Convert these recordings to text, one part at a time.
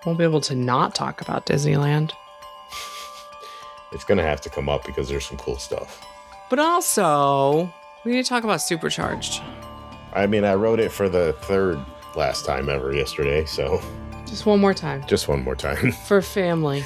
Won't be able to not talk about Disneyland. It's going to have to come up because there's some cool stuff. But also, we need to talk about Supercharged. I mean, I wrote it for the third last time ever yesterday, so... Just one more time. Just one more time. For family.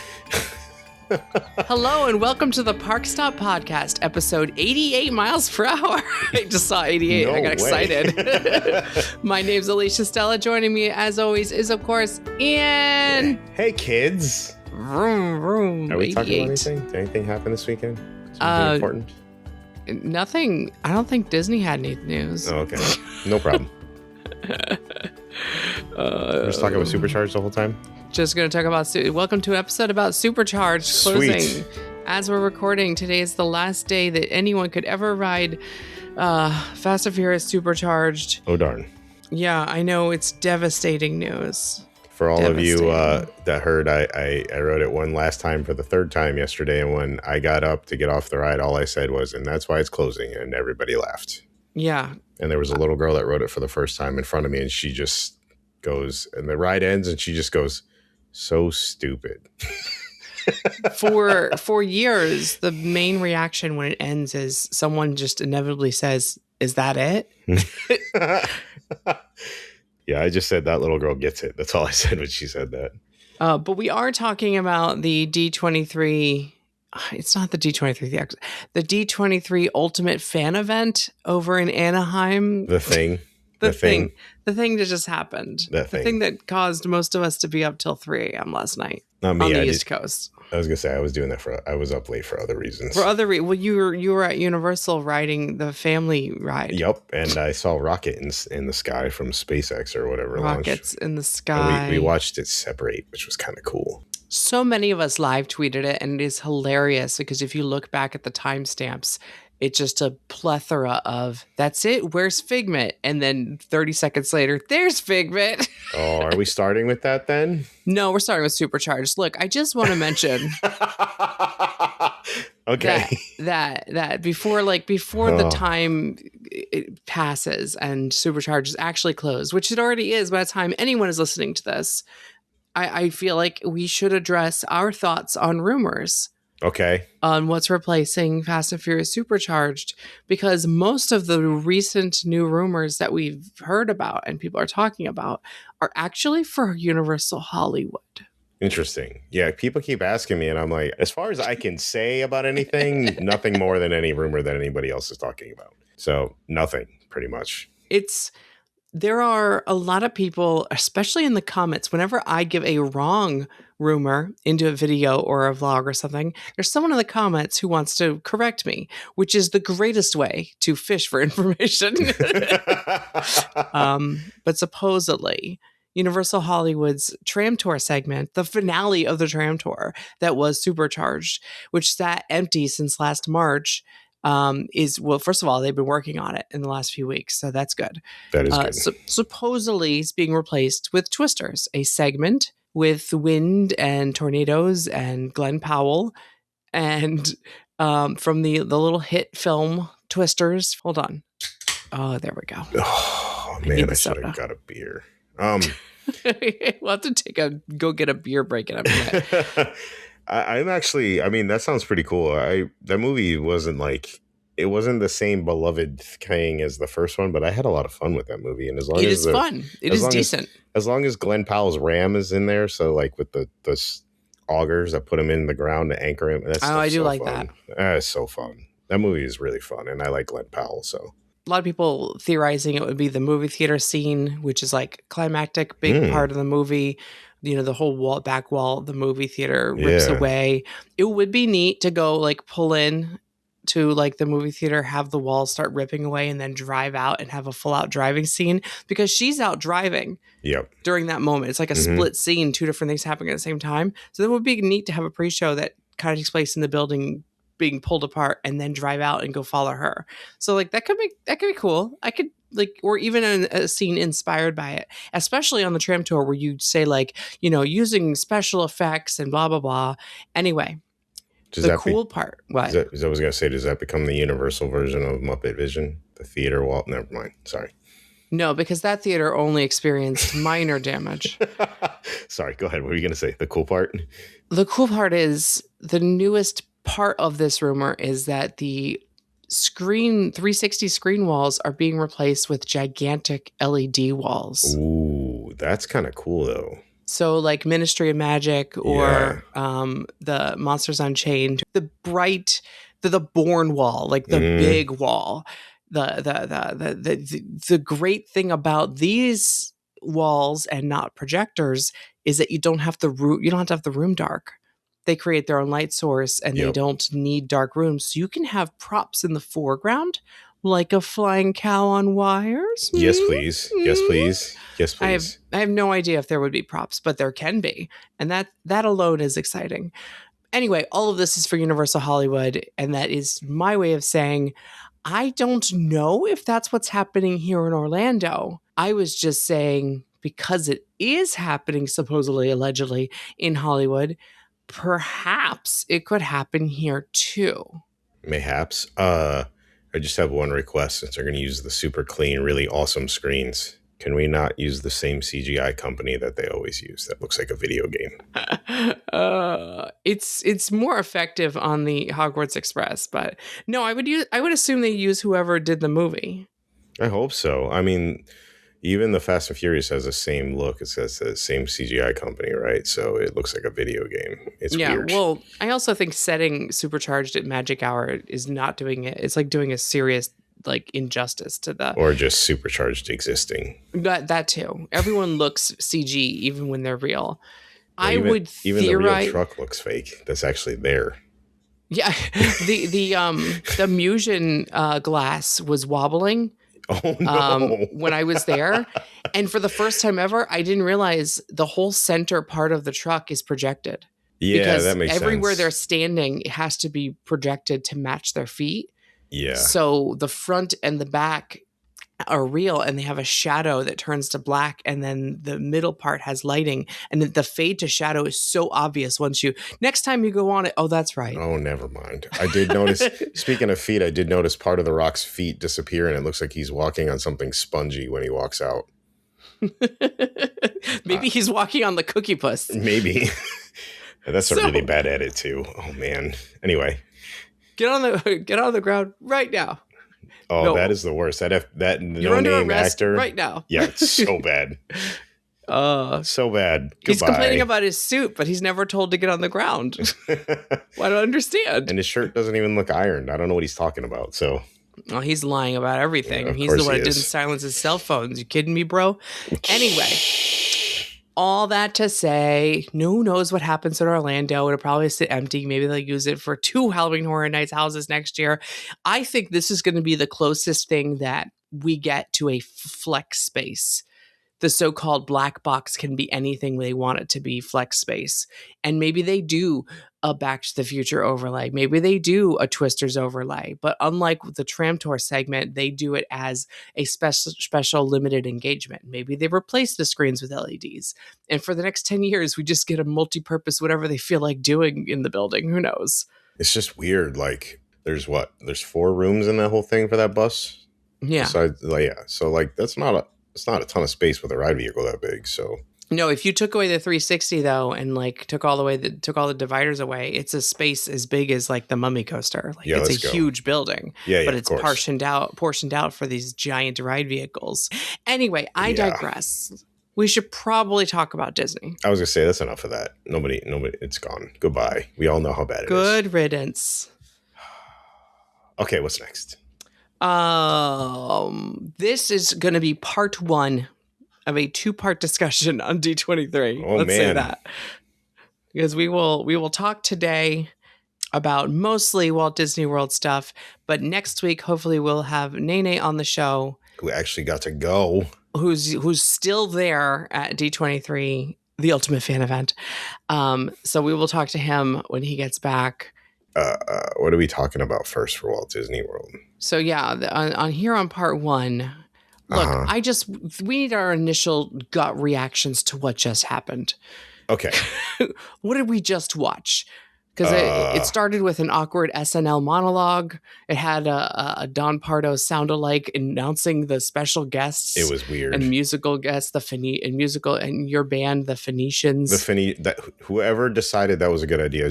Hello and welcome to the ParkStop podcast, episode 88 miles per hour. I just saw 88. No I got way. excited. My name's Alicia Stella. Joining me, as always, is, of course, Ian. Hey, kids. Vroom, vroom. Are we 88. talking about anything? Did anything happen this weekend? Something important? Nothing. I don't think Disney had any news. Oh, okay. No problem. We're just talking about Supercharged the whole time? Just going to talk about... Welcome to an episode about Supercharged closing. Sweet. As we're recording, today is the last day that anyone could ever ride Fast and Furious Supercharged. Oh, darn. Yeah, I know. It's devastating news. For all of you that heard, I wrote it one last time for the third time yesterday, and when I got up to get off the ride, all I said was, and that's why it's closing, and everybody laughed. Yeah. And there was a little girl that wrote it for the first time in front of me, and she just goes, and the ride ends, and she just goes, so stupid. For years, the main reaction when it ends is someone just inevitably says, "Is that it?" Yeah, I just said that little girl gets it. That's all I said when she said that. But we are talking about the D23. It's not the D23, the D23 Ultimate Fan Event over in Anaheim. The thing. The thing that just happened. The thing that caused most of us to be up till 3 a.m. last night. Not me. On the East Coast. I was gonna say I was doing that I was up late for other reasons. Well, you were at Universal riding the family ride. Yep, and I saw Rocket in the sky from SpaceX or whatever. Rockets in the sky. And we watched it separate, which was kind of cool. So many of us live tweeted it, and it is hilarious because if you look back at the timestamps, it's just a plethora of, that's it, where's Figment? And then 30 seconds later, there's Figment. Oh, are we starting with that then? No, we're starting with Supercharged. Look, I just want to mention okay. that before the time it passes and Supercharged is actually closed, which it already is by the time anyone is listening to this, I feel like we should address our thoughts on rumors. Okay. On what's replacing Fast and Furious Supercharged, because most of the recent new rumors that we've heard about and people are talking about are actually for Universal Hollywood. Interesting. Yeah, people keep asking me, and I'm like, as far as I can say about anything, nothing more than any rumor that anybody else is talking about. So nothing, pretty much. There are a lot of people, especially in the comments, whenever I give a wrong rumor into a video or a vlog or something, there's someone in the comments who wants to correct me, which is the greatest way to fish for information. But supposedly, Universal Hollywood's tram tour segment, the finale of the tram tour that was Supercharged, which sat empty since last March, first of all, they've been working on it in the last few weeks, so that's good. That is good. Supposedly, it's being replaced with Twisters, a segment with wind and tornadoes and Glenn Powell, and from the little hit film Twisters. Hold on. Oh, there we go. Oh man, I should have got a beer. We'll have to go get a beer break in a minute. That sounds pretty cool. That movie wasn't it wasn't the same beloved thing as the first one, but I had a lot of fun with that movie. And as long as it's fun, it is decent. As long as Glenn Powell's ram is in there, so like with the augers that put him in the ground to anchor him. I do like fun. that. That's so fun. That movie is really fun, and I like Glenn Powell. So a lot of people theorizing it would be the movie theater scene, which is like climactic, big part of the movie. You know, the whole back wall, the movie theater rips away. It would be neat to go pull in to the movie theater, have the walls start ripping away and then drive out and have a full out driving scene because she's out driving during that moment. It's like a split scene, two different things happening at the same time. So that would be neat to have a pre-show that kind of takes place in the building being pulled apart and then drive out and go follow her. So that could be cool. I could or even a scene inspired by it, especially on the tram tour where you say using special effects and blah, blah, blah. Anyway, part. What? I was going to say, does that become the universal version of Muppet Vision? The theater Walt? Never mind. Sorry. No, because that theater only experienced minor damage. Sorry, go ahead. What were you going to say? The cool part? The cool part is the newest part of this rumor is that the screen 360 screen walls are being replaced with gigantic LED walls. Ooh, that's kind of cool though. So like Ministry of Magic Yeah. or the Monsters Unchained, the bright, the Bourne wall, like the big wall. The great thing about these walls and not projectors is that you don't have to have the room dark. They create their own light source and they Yep. don't need dark rooms. So you can have props in the foreground like a flying cow on wires. Yes, please. Yes, please. Yes, I please. have no idea if there would be props, but there can be. And that alone is exciting. Anyway, all of this is for Universal Hollywood, and that is my way of saying I don't know if that's what's happening here in Orlando. I was just saying because it is happening supposedly, allegedly in Hollywood, perhaps it could happen here too. Mayhaps. I just have one request since they're going to use the super clean, really awesome screens. Can we not use the same CGI company that they always use that looks like a video game? It's more effective on the Hogwarts Express, but no, I would assume they use whoever did the movie. I hope so. I mean, even the Fast and Furious has the same look. It says the same CGI company, right? So it looks like a video game. It's weird. Well, I also think setting Supercharged at Magic Hour is not doing it. It's like doing a serious like injustice to the or just Supercharged existing. That too. Everyone looks CG even when they're real. Well, even the real truck looks fake. That's actually there. Yeah, the Musion glass was wobbling. Oh no! When I was there, and for the first time ever, I didn't realize the whole center part of the truck is projected. Yeah, because that makes everywhere sense. they're standing, it has to be projected to match their feet. Yeah. So the front and the back are real, and they have a shadow that turns to black, and then the middle part has lighting, and the fade to shadow is so obvious next time you go on it. Oh, that's right. Oh, never mind. I did notice, speaking of feet, I did notice part of the Rock's feet disappear, and it looks like he's walking on something spongy when he walks out. Maybe he's walking on the cookie puss. Maybe. That's a really bad edit too. Oh man. Anyway. Get on the ground right now. Oh, no. That is the worst. That You're under no-name arrest actor right now. Yeah, it's so bad. So bad. Goodbye. He's complaining about his suit, but he's never told to get on the ground. Well, I don't understand. And his shirt doesn't even look ironed. I don't know what he's talking about. So. Well, he's lying about everything. Yeah, he's the one that didn't silence his cell phones. You kidding me, bro? Anyway. All that to say, who knows what happens in Orlando? It'll probably sit empty. Maybe they'll use it for 2 Halloween Horror Nights houses next year. I think this is going to be the closest thing that we get to a flex space. The so-called black box can be anything they want it to be, flex space. And maybe they do a Back to the Future overlay. Maybe they do a Twisters overlay. But unlike the Tram Tour segment, they do it as a special limited engagement. Maybe they replace the screens with LEDs. And for the next 10 years, we just get a multi-purpose, whatever they feel like doing in the building. Who knows? It's just weird. Like, there's 4 rooms in that whole thing for that bus? Yeah. So that's not a ton of space with a ride vehicle that big. So no, if you took away the 360 though, and like took all the dividers away, it's a space as big as like the Mummy Coaster. Like it's a huge building. Yeah, but it's portioned out for these giant ride vehicles. Anyway, I digress. We should probably talk about Disney. I was gonna say that's enough of that. Nobody, it's gone. Goodbye. We all know how bad it is. Good riddance. Okay, what's next? This is going to be part 1 of a 2-part discussion on D23. Oh, Let's say that. Because we will talk today about mostly Walt Disney World stuff, but next week hopefully we'll have Nene on the show, who actually got to go, who's still there at D23, the Ultimate Fan event. So we will talk to him when he gets back. What are we talking about first for Walt Disney World? So yeah, on part 1, look, we need our initial gut reactions to what just happened. Okay. What did we just watch? Because it started with an awkward SNL monologue. It had a Don Pardo sound-alike announcing the special guests. It was weird. And musical guests, and your band, the Phoenicians. Whoever decided that was a good idea,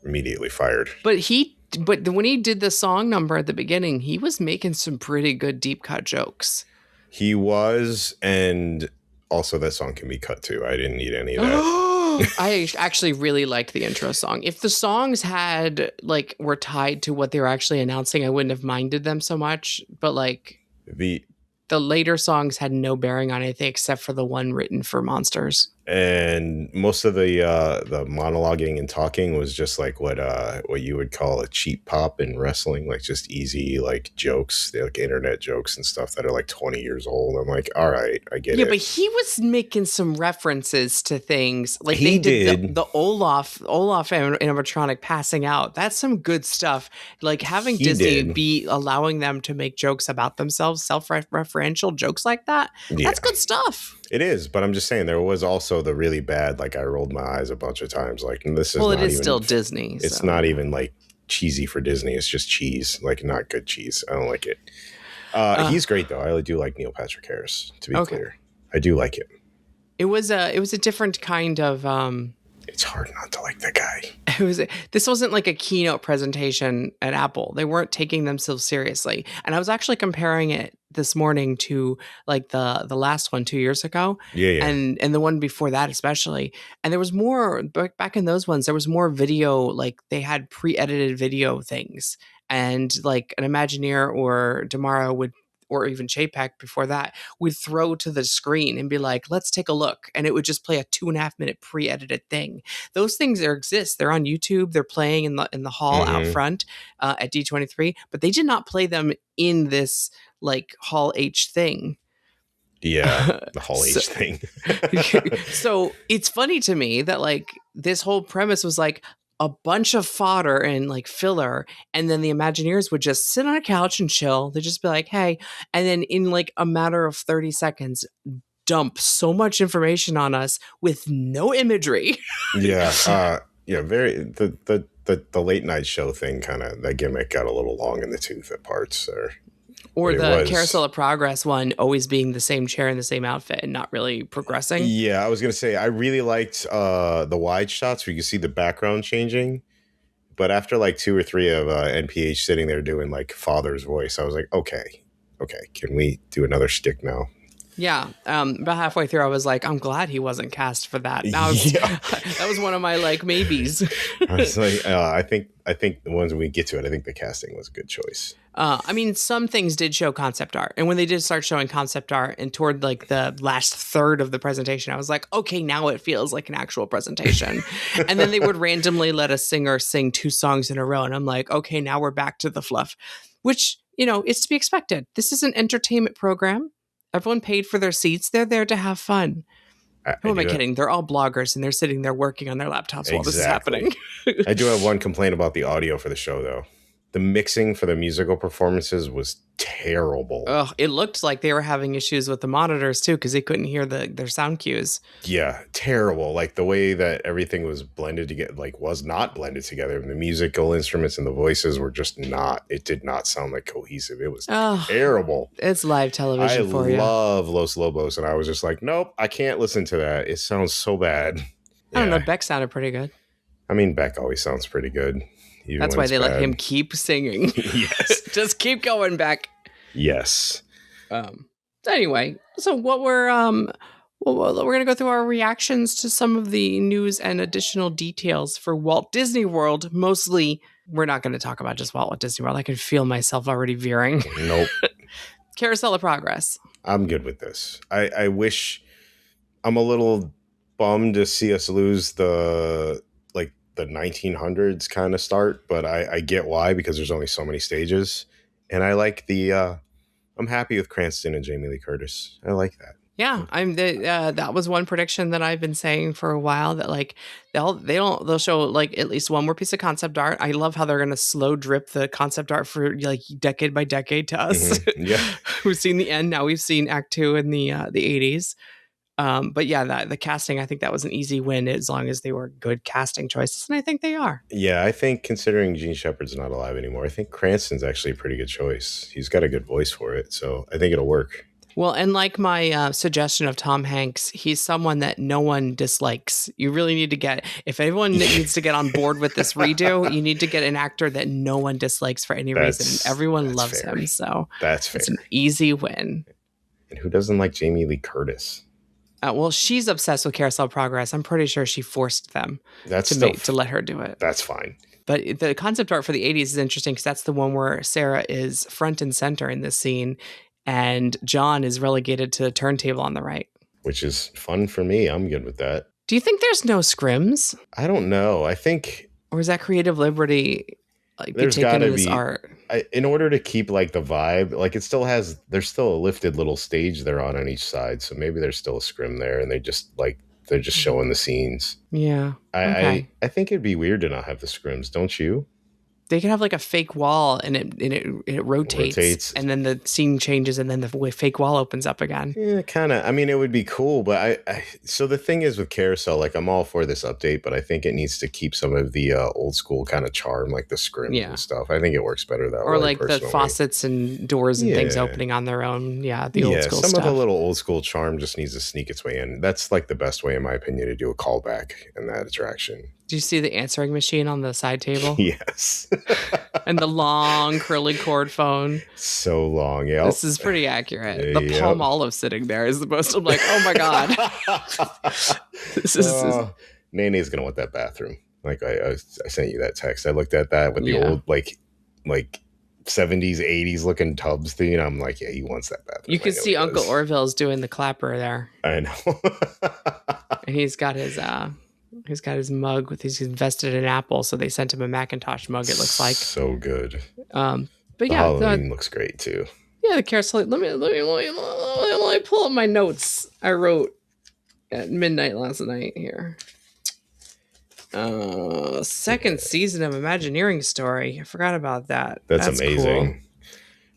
immediately fired. But when he did the song number at the beginning, he was making some pretty good deep cut jokes. He was, and also that song can be cut too. I didn't need any of that. I actually really liked the intro song. If the songs were tied to what they were actually announcing, I wouldn't have minded them so much. But the later songs had no bearing on anything except for the one written for Monsters. And most of the monologuing and talking was just like what you would call a cheap pop in wrestling, like just easy jokes, like internet jokes and stuff that are like 20 years old. I'm like, all right, I get it. Yeah, but he was making some references to things like he did the Olaf animatronic passing out. That's some good stuff. Like having Disney be allowing them to make jokes about themselves, self-referential jokes like that. Yeah. That's good stuff. It is, but I'm just saying there was also the really bad, I rolled my eyes a bunch of times. This is it is still Disney. It's not even cheesy for Disney. It's just cheese, not good cheese. I don't like it. He's great though. I do like Neil Patrick Harris. To be clear, I do like him. It was a different kind of. It's hard not to like that guy. This wasn't like a keynote presentation at Apple. They weren't taking themselves seriously. And I was actually comparing it this morning to the last one 2 years ago. Yeah. And the one before that especially. And there was more back in those ones, there was more video, they had pre-edited video things. And an Imagineer or Damara would, or even Chapek before that, would throw to the screen and be like, let's take a look. And it would just play a 2.5 minute pre-edited thing. Those things exist. They're on YouTube. They're playing in the hall out front at D23, but they did not play them in this Hall H thing. Yeah, the Hall H thing. So it's funny to me that this whole premise was a bunch of fodder and filler, and then the Imagineers would just sit on a couch and chill. They'd just be like, hey, and then in a matter of 30 seconds dump so much information on us with no imagery. Yeah. Very the late night show thing, kind of that gimmick got a little long in the tooth at parts. Or the Carousel of Progress one always being the same chair and the same outfit and not really progressing. Yeah, I was going to say, I really liked the wide shots where you can see the background changing. But after 2 or 3 of NPH sitting there doing Father's voice, I was like, okay, can we do another stick now? Yeah. About halfway through, I was like, I'm glad he wasn't cast for that. That was one of my maybes. I was like, I think the ones when we get to it, I think the casting was a good choice. Some things did show concept art. And when they did start showing concept art and toward the last third of the presentation, I was like, okay, now it feels like an actual presentation. And then they would randomly let a singer sing 2 songs in a row. And I'm like, okay, now we're back to the fluff, which, is to be expected. This is an entertainment program. Everyone paid for their seats. They're there to have fun. Who am I kidding? They're all bloggers and they're sitting there working on their laptops while this is happening. I do have one complaint about the audio for the show, though. The mixing for the musical performances was terrible. Oh, it looked like they were having issues with the monitors too, because they couldn't hear their sound cues. Yeah, terrible. The way that everything was blended together, was not blended together. The musical instruments and the voices were just not. It did not sound cohesive. It was terrible. It's live television for you. I love Los Lobos, and I was just like, nope, I can't listen to that. It sounds so bad. I don't know. Beck sounded pretty good. I mean, Beck always sounds pretty good. That's why they let him keep singing. Yes. Just keep going, Beck. Yes. Anyway, so what we're going to go through our reactions to some of the news and additional details for Walt Disney World. Mostly, we're not going to talk about just Walt Disney World. I can feel myself already veering. Nope. Carousel of Progress. I'm good with this. I wish. I'm a little bummed to see us lose the 1900s kind of start, but I get why, because there's only so many stages, and I like I'm happy with Cranston and Jamie Lee Curtis. I like that. Yeah, that was one prediction that I've been saying for a while, that they'll show at least one more piece of concept art. I love how they're going to slow drip the concept art for decade by decade to us. Mm-hmm. Yeah. We've seen the end. Now we've seen Act 2 in the 80s. But yeah, the casting, I think that was an easy win as long as they were good casting choices, and I think they are. Yeah, I think considering Gene Shepard's not alive anymore, I think Cranston's actually a pretty good choice. He's got a good voice for it, so I think it'll work. Well, and like my suggestion of Tom Hanks, he's someone that no one dislikes. You really need to get, if anyone needs to get on board with this redo, you need to get an actor that no one dislikes for any reason. Everyone loves fair. him, so that's fair. It's an easy win. And who doesn't like Jamie Lee Curtis? Well, she's obsessed with Carousel Progress. I'm pretty sure she forced them to let her do it. That's fine. But the concept art for the 80s is interesting because that's the one where Sarah is front and center in this scene, and John is relegated to the turntable on the right. Which is fun for me. I'm good with that. Do you think there's no scrims? I don't know. I think... Or is that creative liberty be taken in this art? In order to keep like the vibe, like it still has, there's still a lifted little stage they're on each side. So maybe there's still a scrim there and they're just showing the scenes. Yeah. I think it'd be weird to not have the scrims. Don't you? They could have like a fake wall and it rotates and then the scene changes and then the fake wall opens up again. Yeah, kind of. I mean, it would be cool, but so the thing is with Carousel, like I'm all for this update, but I think it needs to keep some of the old school kind of charm, like the scrims and stuff. I think it works better that way. Or like the faucets and doors and things opening on their own. Yeah, the old school stuff. Some of the little old school charm just needs to sneak its way in. That's like the best way, in my opinion, to do a callback in that attraction. Do you see the answering machine on the side table? Yes. And the long curly cord phone. So long, yeah. This is pretty accurate. The palm olive sitting there is the most. I'm like, oh my god. Nene's gonna want that bathroom. Like I sent you that text. I looked at that with the old like 70s, 80s looking tubs thing. And I'm like, yeah, he wants that bathroom. You can see Uncle Orville's doing the clapper there. I know. And he's got his mug he's invested in Apple, so they sent him a Macintosh mug. It looks like so good. But yeah, Halloween looks great too. Yeah, the carousel. Let me pull up my notes I wrote at midnight last night here. Second season of Imagineering Story. I forgot about that. That's amazing. Cool.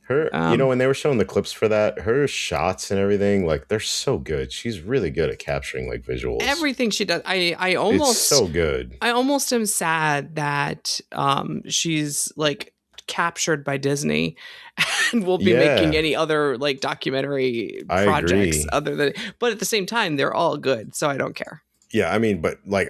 Her, when they were showing the clips for that, her shots and everything, like they're so good. She's really good at capturing like visuals. Everything she does, I almost, it's so good. I almost am sad that she's like captured by Disney and won't be making any other like documentary projects other than. But at the same time, they're all good, so I don't care. Yeah, I mean, but like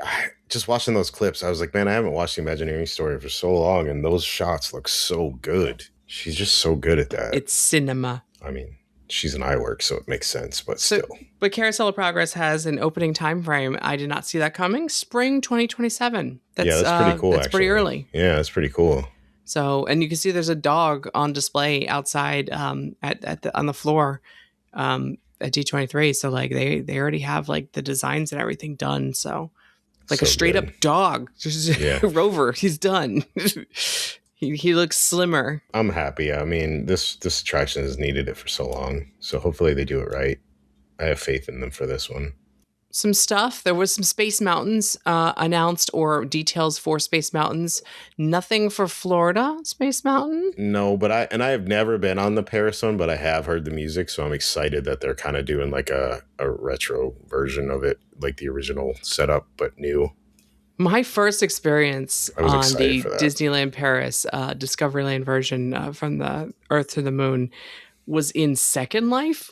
just watching those clips, I was like, man, I haven't watched the Imagineering Story for so long, and those shots look so good. She's just so good at that. It's cinema. I mean, she's an iWork, so it makes sense, but still. But Carousel of Progress has an opening time frame. I did not see that coming. Spring 2027. That's pretty cool, that's pretty early. Yeah, that's pretty cool. So, and you can see there's a dog on display outside on the floor at D23. So, like, they already have, like, the designs and everything done. So, like a straight-up dog. Rover, he's done. He looks slimmer. I'm happy. I mean, this attraction has needed it for so long. So hopefully they do it right. I have faith in them for this one. Some stuff. There was some Space Mountains announced or details for Space Mountains. Nothing for Florida Space Mountain. No, but I have never been on the Paris one, but I have heard the music. So I'm excited that they're kind of doing like a retro version of it, like the original setup, but new. My first experience on the Disneyland Paris Discoveryland version from the Earth to the Moon was in Second Life.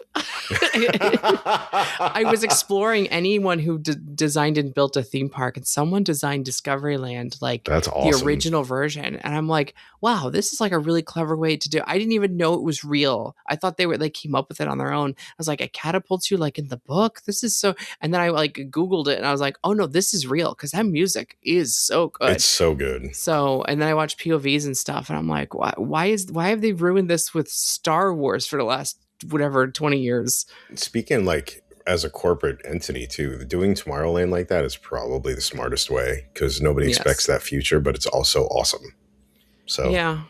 I was exploring anyone who designed and built a theme park, and someone designed Discoveryland, like that's awesome. The original version. And I'm like, wow, this is like a really clever way to do it. I didn't even know it was real. I thought they came up with it on their own. I was like, it catapults you like in the book. This is so, and then I like Googled it and I was like, oh no, this is real. Cause that music is so good. It's so good. So, and then I watched POVs and stuff and I'm like, why have they ruined this with Star Wars for the last 20 years? Speaking like as a corporate entity too, doing Tomorrowland like that is probably the smartest way because nobody expects that future, but it's also awesome. So yeah.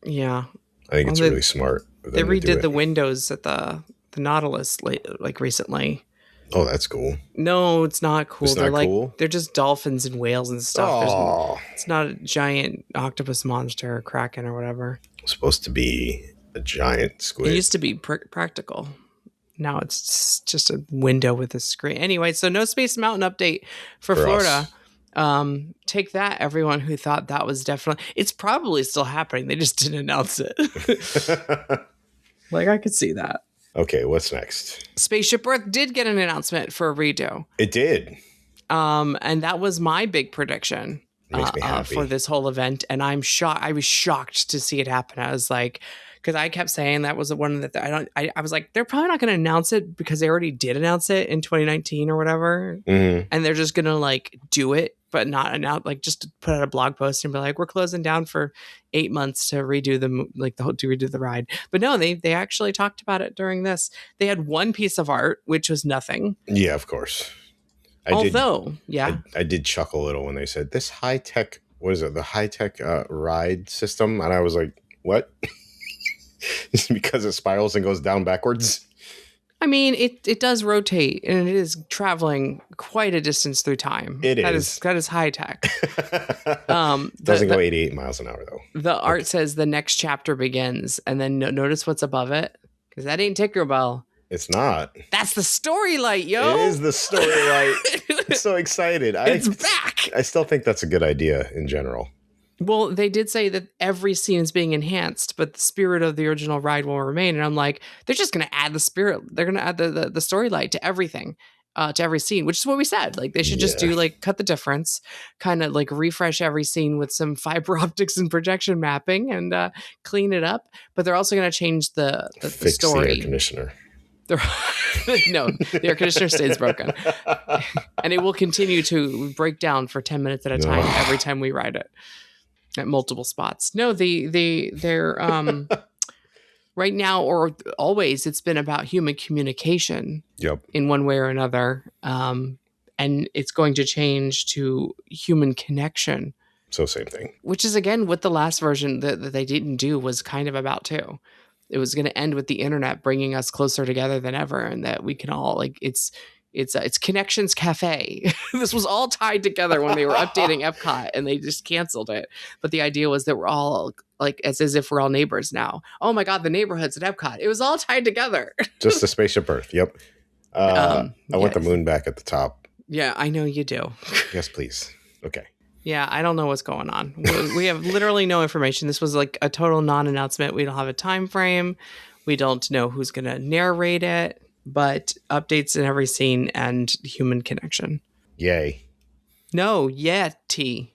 I think it's really smart. They redid the windows at the Nautilus like recently. Oh, that's cool. No, it's not cool. They're like cool? They're just dolphins and whales and stuff. It's not a giant octopus monster or kraken or whatever. It's supposed to be a giant squid. It used to be practical. Now it's just a window with a screen. Anyway, so no Space Mountain update for Florida. Take that, everyone who thought that was definitely. It's probably still happening. They just didn't announce it. Like, I could see that. Okay, what's next? Spaceship Earth did get an announcement for a redo. It did. And that was my big prediction for this whole event. And I'm shocked. I was shocked to see it happen. I was like, because I kept saying that was the one that I was like, they're probably not going to announce it because they already did announce it in 2019 or whatever. Mm-hmm. And they're just going to like do it, but not announce, like just put out a blog post and be like, we're closing down for 8 months to redo the ride. But no, they actually talked about it during this. They had one piece of art, which was nothing. Yeah, of course. I did chuckle a little when they said this high-tech, what is it? The high-tech ride system. And I was like, what? Because it spirals and goes down backwards. I mean, it does rotate and it is traveling quite a distance through time. That is high tech. Doesn't go 88 miles an hour though. The art says the next chapter begins, and then notice what's above it, because that ain't Tinkerbell. It's not. That's the story light, yo. It is the story light. I'm so excited. It's back. I still think that's a good idea in general. Well, they did say that every scene is being enhanced, but the spirit of the original ride will remain. And I'm like, they're just going to add the spirit. They're going to add the story light to everything, to every scene, which is what we said. Like, they should just do like cut the difference, kind of like refresh every scene with some fiber optics and projection mapping and clean it up. But they're also going to change the story. The air conditioner. No, the air conditioner stays broken. And it will continue to break down for 10 minutes at a time every time we ride it. At multiple spots. No, they're right now or always it's been about human communication. Yep. In one way or another. And it's going to change to human connection. So same thing. Which is again what the last version that they didn't do was kind of about too. It was going to end with the internet bringing us closer together than ever, and that we can all like it's Connections Cafe. This was all tied together when they were updating Epcot, and they just canceled it. But the idea was that we're all like as if we're all neighbors now. Oh my God, the neighborhoods at Epcot. It was all tied together. Just the Spaceship Earth. Yep. I want the moon back at the top. Yeah, I know you do. Yes, please. Okay. Yeah, I don't know what's going on. We have literally no information. This was like a total non-announcement. We don't have a time frame. We don't know who's going to narrate it. But updates in every scene and human connection. Yay. No, Yeti.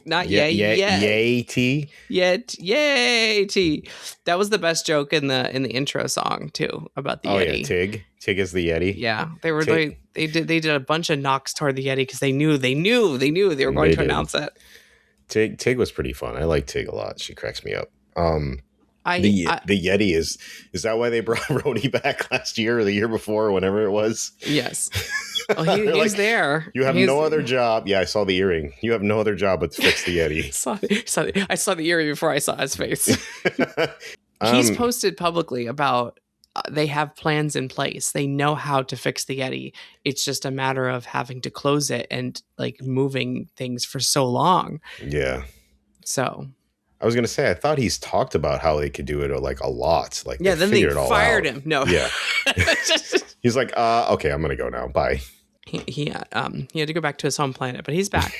Not yay. Yeti. Yeti. That was the best joke in the intro song too about the Yeti. Oh yeah, Tig. Tig is the Yeti. Yeah, they were they did a bunch of knocks toward the Yeti because they knew they were going to announce it. Tig was pretty fun. I like Tig a lot. She cracks me up. The Yeti is that why they brought Rhodey back last year or the year before or whenever it was? Yes. Oh, he's like, there. You have no other job. Yeah, I saw the earring. You have no other job but to fix the Yeti. I saw the earring before I saw his face. He's posted publicly about they have plans in place. They know how to fix the Yeti. It's just a matter of having to close it and like moving things for so long. Yeah. So I was going to say, I thought he's talked about how they could do it like a lot. Like, yeah, then they fired him. No. Yeah. He's like, okay, I'm going to go now. Bye. He had to go back to his home planet, but he's back.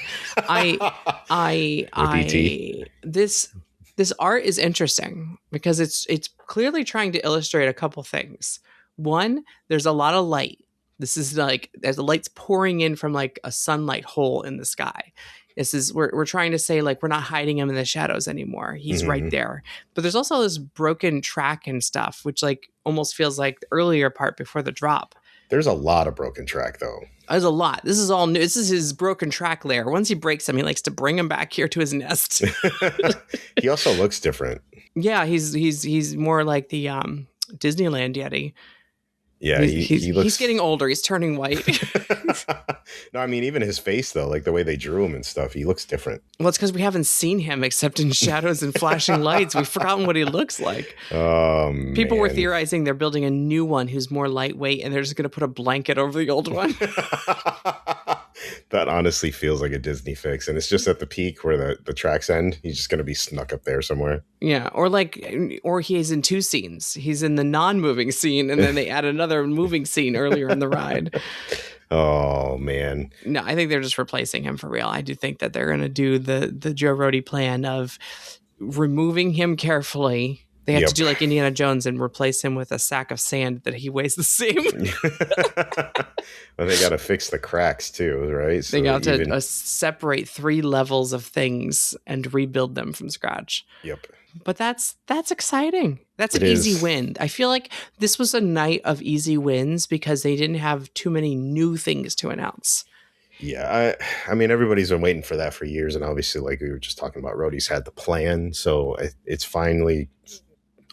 This art is interesting because it's clearly trying to illustrate a couple things. One, there's a lot of light. This is like, there's the light's pouring in from like a sunlight hole in the sky. This is we're trying to say like we're not hiding him in the shadows anymore. He's right there. But there's also this broken track and stuff, which like almost feels like the earlier part before the drop. There's a lot of broken track though. There's a lot. This is all new. This is his broken track layer. Once he breaks them, he likes to bring him back here to his nest. He also looks different. Yeah, he's more like the Disneyland Yeti. Yeah, he's getting older. He's turning white. No, I mean, even his face, though, like the way they drew him and stuff, he looks different. Well, it's because we haven't seen him except in shadows and flashing lights. We've forgotten what he looks like. People were theorizing they're building a new one who's more lightweight, and they're just going to put a blanket over the old one. That honestly feels like a Disney fix, and it's just at the peak where the tracks end. He's just gonna be snuck up there somewhere. Yeah, or he's in two scenes. He's in the non-moving scene, and then they add another moving scene earlier in the ride. Oh man. No, I think they're just replacing him for real. I do think that they're going to do the Joe Rohde plan of removing him carefully. They have to do like Indiana Jones and replace him with a sack of sand that he weighs the same. Well, they got to fix the cracks too, right? They got to separate 3 levels of things and rebuild them from scratch. Yep. But that's exciting. That's an easy win. I feel like this was a night of easy wins because they didn't have too many new things to announce. Yeah, I mean, everybody's been waiting for that for years, and obviously, like we were just talking about, Rohde's had the plan, so it's finally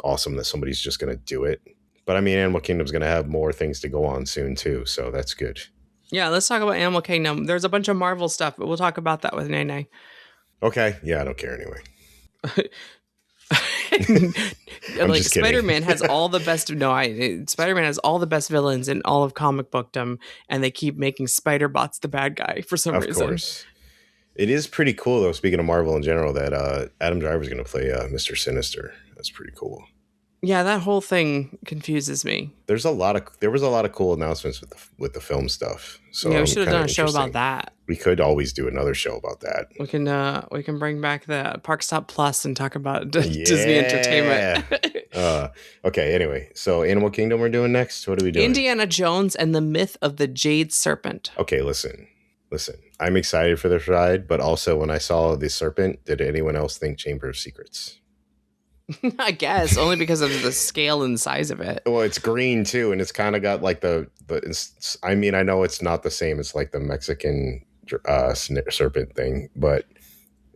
awesome that somebody's just going to do it. But I mean, Animal Kingdom's going to have more things to go on soon too, so that's good. Yeah, let's talk about Animal Kingdom. There's a bunch of Marvel stuff, but we'll talk about that with Nene. Okay, yeah, I don't care anyway. Like Spider-Man has all the best. Spider-Man has all the best villains in all of comic bookdom, and they keep making Spider-Bot's the bad guy for some reason. Of course, it is pretty cool though. Speaking of Marvel in general, that Adam Driver's going to play Mr. Sinister. That's pretty cool. Yeah, that whole thing confuses me. There was a lot of cool announcements with the film stuff. So yeah, we should have done a show about that. We could always do another show about that. We can bring back the ParkStop Plus and talk about Disney Entertainment. Okay. Anyway, so Animal Kingdom we're doing next. What are we doing? Indiana Jones and the Myth of the Jade Serpent. Okay, listen. I'm excited for this ride, but also when I saw the serpent, did anyone else think Chamber of Secrets? I guess only because of the scale and size of it. Well, it's green too, and it's kind of got like I mean, I know it's not the same. It's like the Mexican serpent thing, but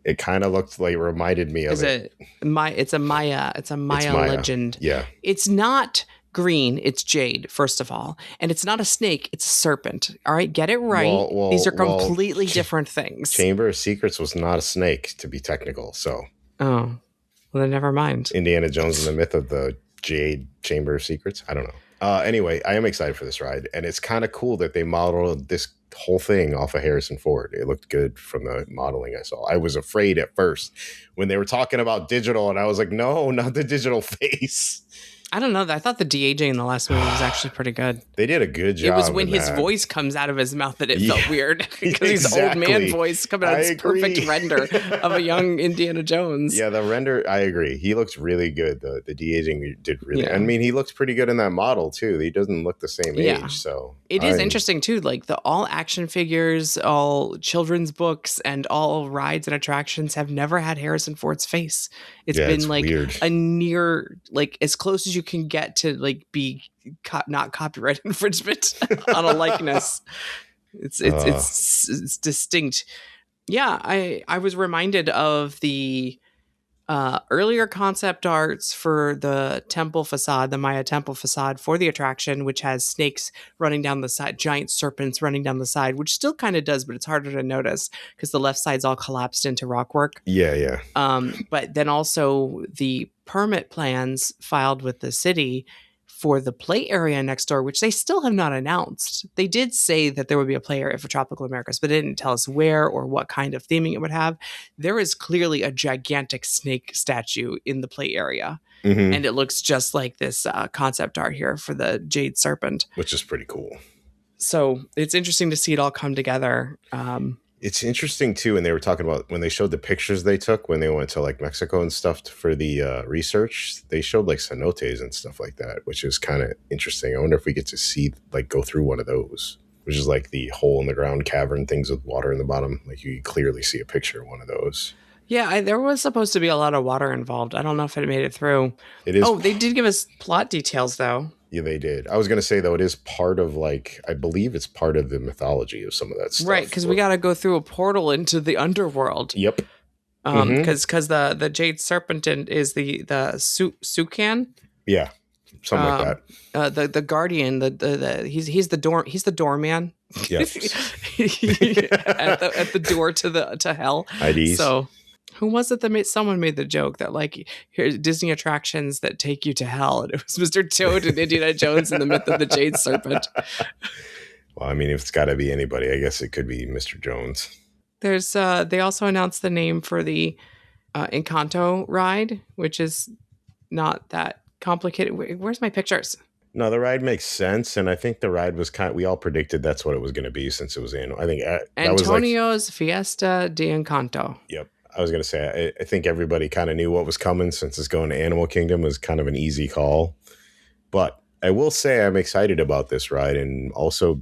it kind of looked like, reminded me of it. It's a Maya legend. Yeah, it's not green. It's jade, first of all, and it's not a snake. It's a serpent. All right, get it right. These are completely different things. Chamber of Secrets was not a snake, to be technical. So. Oh. Well, then never mind. Indiana Jones and the Myth of the Jade Chamber of Secrets. I don't know. Anyway, I am excited for this ride, and it's kind of cool that they modeled this whole thing off of Harrison Ford. It looked good from the modeling I saw. I was afraid at first when they were talking about digital, and I was like, no, not the digital face. I don't know. I thought the de-aging in the last movie was actually pretty good. They did a good job. It was when his voice comes out of his mouth that it felt weird. Because his old man voice coming out of this perfect render of a young Indiana Jones. Yeah, the render, I agree. He looks really good. The de-aging did really I mean, he looks pretty good in that model, too. He doesn't look the same age, so. It is interesting, too. Like, all action figures, all children's books, and all rides and attractions have never had Harrison Ford's face. It's been, like, weird. A near, like, as close as you can get to, like, be not copyright infringement on a likeness. It's distinct. Yeah, I was reminded of the earlier concept arts for the temple facade, the Maya temple facade for the attraction, which has snakes running down the side, giant serpents running down the side, which still kind of does, but it's harder to notice because the left side's all collapsed into rockwork. Yeah. But then also the permit plans filed with the city for the play area next door, which they still have not announced. They did say that there would be a play area for Tropical Americas, but they didn't tell us where or what kind of theming it would have. There is clearly a gigantic snake statue in the play area. Mm-hmm. And it looks just like this concept art here for the Jade Serpent. Which is pretty cool. So it's interesting to see it all come together. It's interesting too, and they were talking about when they showed the pictures they took when they went to like Mexico and stuff for the research. They showed like cenotes and stuff like that, which is kind of interesting. I wonder if we get to see like go through one of those, which is like the hole in the ground cavern things with water in the bottom. Like you can clearly see a picture of one of those. Yeah, there was supposed to be a lot of water involved. I don't know if it made it through. It is. Oh, they did give us plot details though. Yeah, they did. I was going to say, though, it is part of, like, I believe it's part of the mythology of some of that stuff. Right, because we got to go through a portal into the underworld. Yep. Because the Jade Serpent is the Sukan. Yeah, something like that. The Guardian, he's the doorman. Yes. at the door to hell. IDs. So. Who was it that someone made the joke that like here's Disney attractions that take you to hell, and it was Mr. Toad and Indiana Jones and the Myth of the Jade Serpent. Well, I mean, if it's got to be anybody, I guess it could be Mr. Jones. There's they also announced the name for the Encanto ride, which is not that complicated. Where's my pictures? No, the ride makes sense, and I think the ride was we all predicted that's what it was going to be since it was annual. I think that was like Antonio's Fiesta de Encanto. Yep. I was going to say, I think everybody kind of knew what was coming since it's going to Animal Kingdom. It was kind of an easy call. But I will say I'm excited about this ride, and also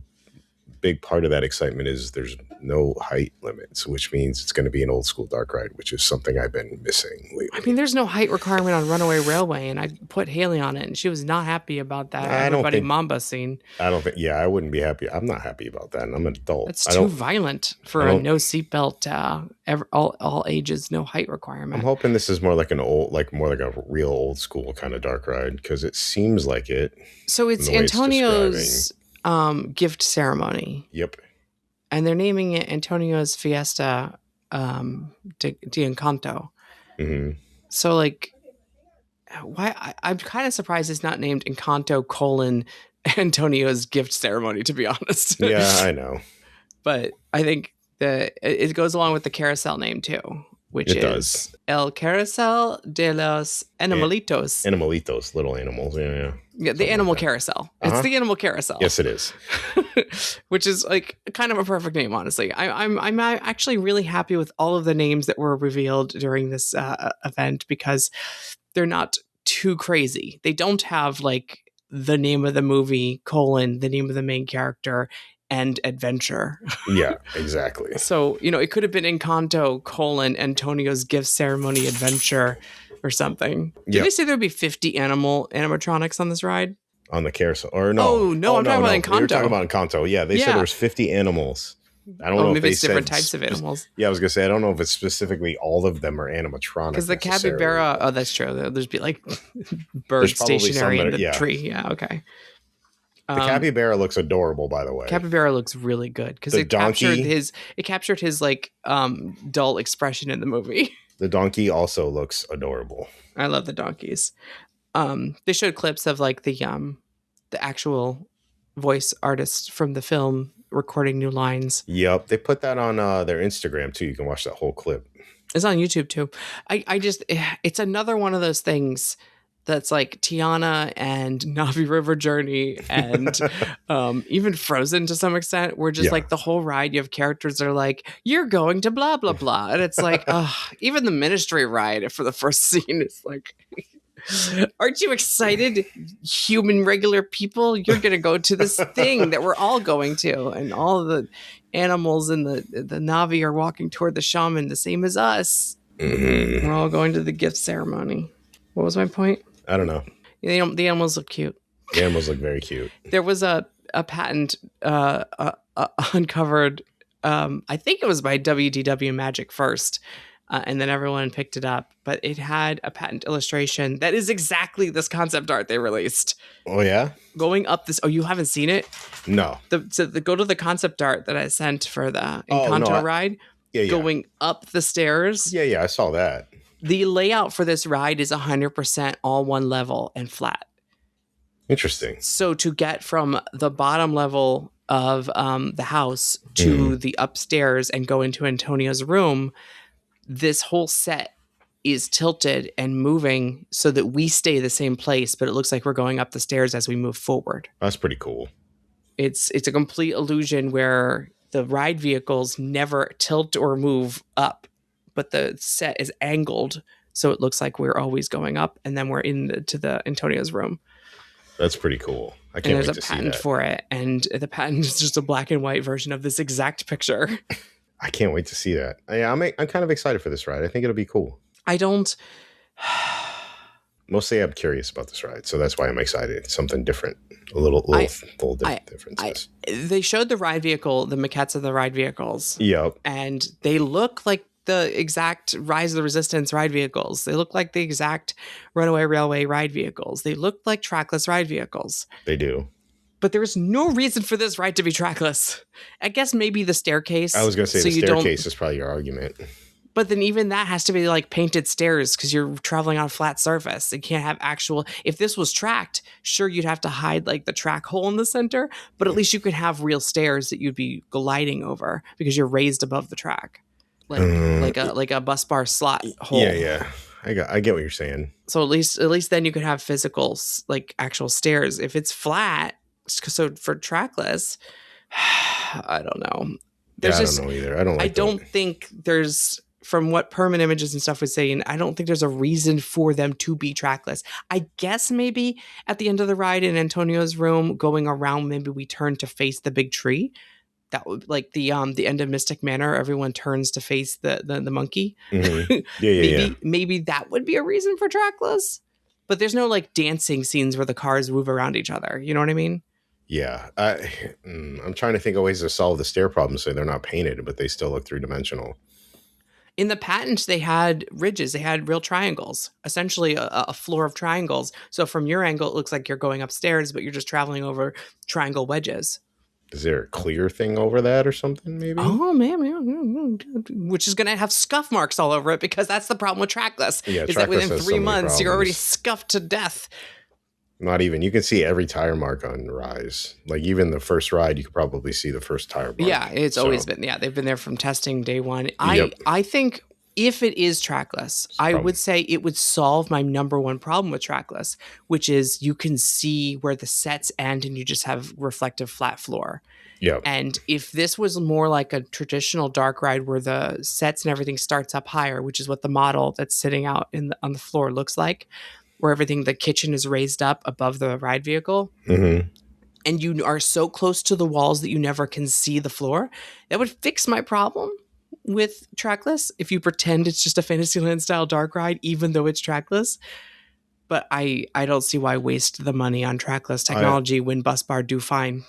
big part of that excitement is there's no height limits, which means it's going to be an old school dark ride, which is something I've been missing lately. I mean, there's no height requirement on Runaway Railway, and I put Haley on it, and she was not happy about that Everybody Mamba scene. I don't think, I wouldn't be happy. I'm not happy about that, and I'm an adult. It's too violent for a no seatbelt, all ages, no height requirement. I'm hoping this is more like more like a real old school kind of dark ride, because it seems like it. So it's Antonio's gift ceremony. Yep. And they're naming it Antonio's Fiesta de Encanto. Mm-hmm. So, like, why? I'm kind of surprised it's not named Encanto Antonio's gift ceremony, to be honest. Yeah, I know. But I think that it goes along with the carousel name, too, which is El Carousel de los Animalitos. Animalitos, little animals, yeah. Yeah, the animal carousel. It's the animal carousel. Yes, it is. Which is like kind of a perfect name, honestly. I'm actually really happy with all of the names that were revealed during this event, because they're not too crazy. They don't have like the name of the movie, the name of the main character, and adventure. Yeah, exactly. So, it could have been Encanto, Antonio's gift ceremony adventure or something. Did they say there would be 50 animatronics on this ride? On the carousel? Or no? Oh, no, I'm talking about Encanto. You're talking about Encanto. Yeah, they said there was 50 animals. I don't know if it's different types of animals. Yeah, I was going to say, I don't know if it's specifically all of them are animatronic. Because the capybara, that's true. There'll just be like birds stationary in the tree. Yeah, okay. The capybara looks adorable, by the way. Capybara looks really good because it captured his like dull expression in the movie. The donkey also looks adorable. I love the donkeys. They showed clips of like the actual voice artist from the film recording new lines. Yep, they put that on their Instagram too. You can watch that whole clip. It's on YouTube too. It's another one of those things that's like Tiana and Navi River Journey and even Frozen to some extent, where just like the whole ride, you have characters that are like, you're going to blah, blah, blah. And it's like, even the Ministry ride for the first scene is like, aren't you excited, human regular people? You're going to go to this thing that we're all going to. And all the animals and the Navi are walking toward the shaman, the same as us. Mm-hmm. We're all going to the gift ceremony. What was my point? I don't know. The animals look cute. The animals look very cute. There was a patent uncovered. I think it was by WDW Magic first, and then everyone picked it up. But it had a patent illustration that is exactly this concept art they released. Oh yeah, going up this. Oh, you haven't seen it? No. Go to the concept art that I sent for the Encanto ride. Yeah. Going up the stairs. Yeah, I saw that. The layout for this ride is 100% all one level and flat. Interesting. So to get from the bottom level of the house to the upstairs and go into Antonio's room, this whole set is tilted and moving so that we stay the same place, but it looks like we're going up the stairs as we move forward. That's pretty cool. It's a complete illusion where the ride vehicles never tilt or move up, but the set is angled so it looks like we're always going up, and then we're into the Antonio's room. That's pretty cool. I can't wait to see that. There's a patent for it, and the patent is just a black and white version of this exact picture. I can't wait to see that. Yeah, I'm kind of excited for this ride. I think it'll be cool. Mostly I'm curious about this ride, so that's why I'm excited. It's something different, a little differences. They showed the ride vehicle, the maquettes of the ride vehicles. Yep. And they look like the exact Rise of the Resistance ride vehicles. They look like the exact Runaway Railway ride vehicles. They look like trackless ride vehicles. They do. But there's no reason for this ride to be trackless. I guess maybe the staircase. I was going to say the staircase is probably your argument. But then even that has to be like painted stairs because you're traveling on a flat surface. It can't have actual. If this was tracked, sure, you'd have to hide like the track hole in the center, but at least you could have real stairs that you'd be gliding over because you're raised above the track, like a bus bar slot hole. Yeah. I get what you're saying. So at least then you could have physical like actual stairs. If it's flat, so for trackless, I don't know. I don't know either. I don't think there's, from what Permanent Images and stuff was saying, I don't think there's a reason for them to be trackless. I guess maybe at the end of the ride in Antonio's room, going around, maybe we turn to face the big tree. That would like the end of Mystic Manor. Everyone turns to face the monkey. Mm-hmm. Yeah. Maybe that would be a reason for trackless. But there's no like dancing scenes where the cars move around each other. You know what I mean? Yeah, I'm trying to think of ways to solve the stair problem so they're not painted, but they still look three-dimensional. In the patent, they had ridges. They had real triangles, essentially a floor of triangles. So from your angle, it looks like you're going upstairs, but you're just traveling over triangle wedges. Is there a clear thing over that or something, maybe? Oh, man. Which is going to have scuff marks all over it because that's the problem with trackless. Yeah, is that within 3 months, you're already scuffed to death. Not even. You can see every tire mark on Rise. Like even the first ride, you could probably see the first tire mark. Yeah, it's always been. Yeah, they've been there from testing day one. I think if it is trackless, I would say it would solve my number one problem with trackless, which is you can see where the sets end and you just have reflective flat floor. Yeah. And if this was more like a traditional dark ride where the sets and everything starts up higher, which is what the model that's sitting out on the floor looks like, where everything, the kitchen is raised up above the ride vehicle, and you are so close to the walls that you never can see the floor, that would fix my problem with trackless if you pretend it's just a Fantasyland style dark ride, even though it's trackless. But I don't see why waste the money on trackless technology when Bus Bar do fine.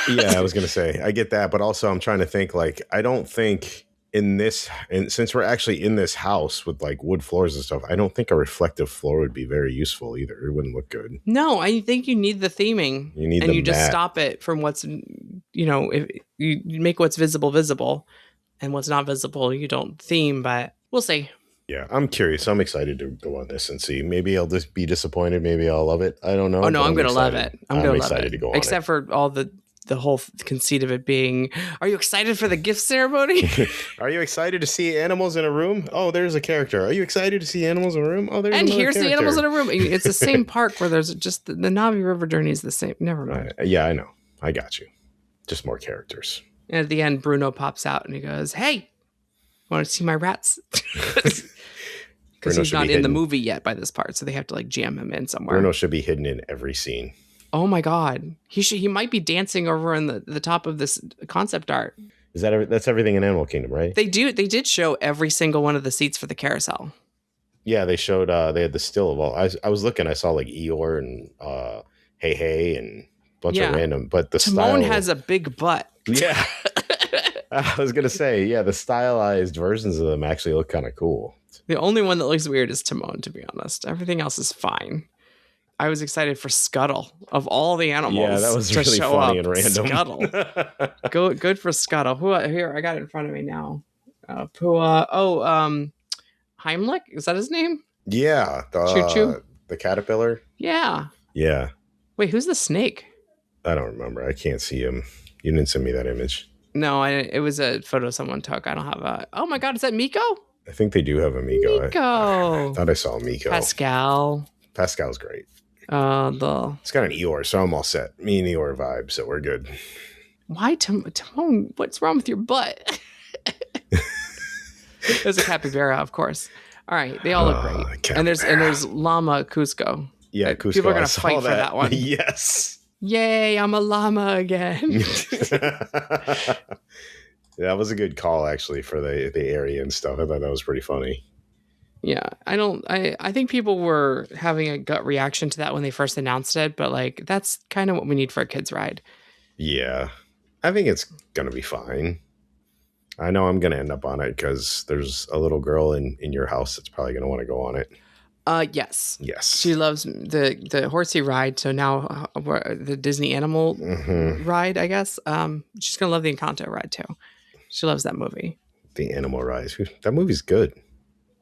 Yeah, I was going to say, I get that. But also I'm trying to think, like, I don't think since we're actually in this house with like wood floors and stuff, I don't think a reflective floor would be very useful either. It wouldn't look good. No, I think you need the theming. You need, and you just stop it from what's, if you make what's visible, and what's not visible, you don't theme. But we'll see. Yeah, I'm curious. I'm excited to go on this and see. Maybe I'll just be disappointed. Maybe I'll love it. I don't know. Oh no, I'm going to love it. I'm excited to go on Except for all the whole conceit of it being, are you excited for the gift ceremony? Are you excited to see animals in a room? Oh, there's a character. Are you excited to see animals in a room? Oh, there's and here's character. The animals in a room. It's the same park where there's just the Navi River journey is the same. Never mind. Yeah, I know. I got you. Just more characters. And at the end, Bruno pops out and he goes, "Hey, want to see my rats?" Because he's not in the movie yet by this part, so they have to like jam him in somewhere. Bruno should be hidden in every scene. Oh my God, he might be dancing over in the top of this concept art. Is that's everything in Animal Kingdom, right? They did show every single one of the seats for the carousel. Yeah, they showed. They had the still of all. I was looking. I saw like Eeyore and Hey and a bunch of random. But the Timon has a big butt. Yeah, I was gonna say, yeah, the stylized versions of them actually look kind of cool. The only one that looks weird is Timon, to be honest. Everything else is fine. I was excited for Scuttle of all the animals. Yeah, that was really funny and random. Scuttle. Good for Scuttle. Here, I got it in front of me now. Pua. Heimlich? Is that his name? Yeah. Choo-choo? The caterpillar? Yeah. Yeah. Wait, who's the snake? I don't remember. I can't see him. You didn't send me that image. No, it was a photo someone took. I don't have a... Oh my God, is that Miko? I think they do have a Miko. Miko. I thought I saw Miko. Pascal's great. It's got an Eeyore, so I'm all set. Me and Eeyore vibe, so we're good. Why, Timon? What's wrong with your butt? There's a capybara, of course. All right, they all look great. And there's Llama Cusco. Yeah, Cusco. People are gonna fight for that one. Yes. Yay! I'm a llama again. That was a good call, actually, for the area and stuff. I thought that was pretty funny. Yeah, I think people were having a gut reaction to that when they first announced it, but like that's kind of what we need for a kids ride. Yeah, I think it's gonna be fine. I know I'm gonna end up on it because there's a little girl in your house that's probably gonna want to go on it. Yes. Yes. She loves the horsey ride. So now the Disney animal ride, I guess. She's gonna love the Encanto ride too. She loves that movie. The Animal Rise. That movie's good.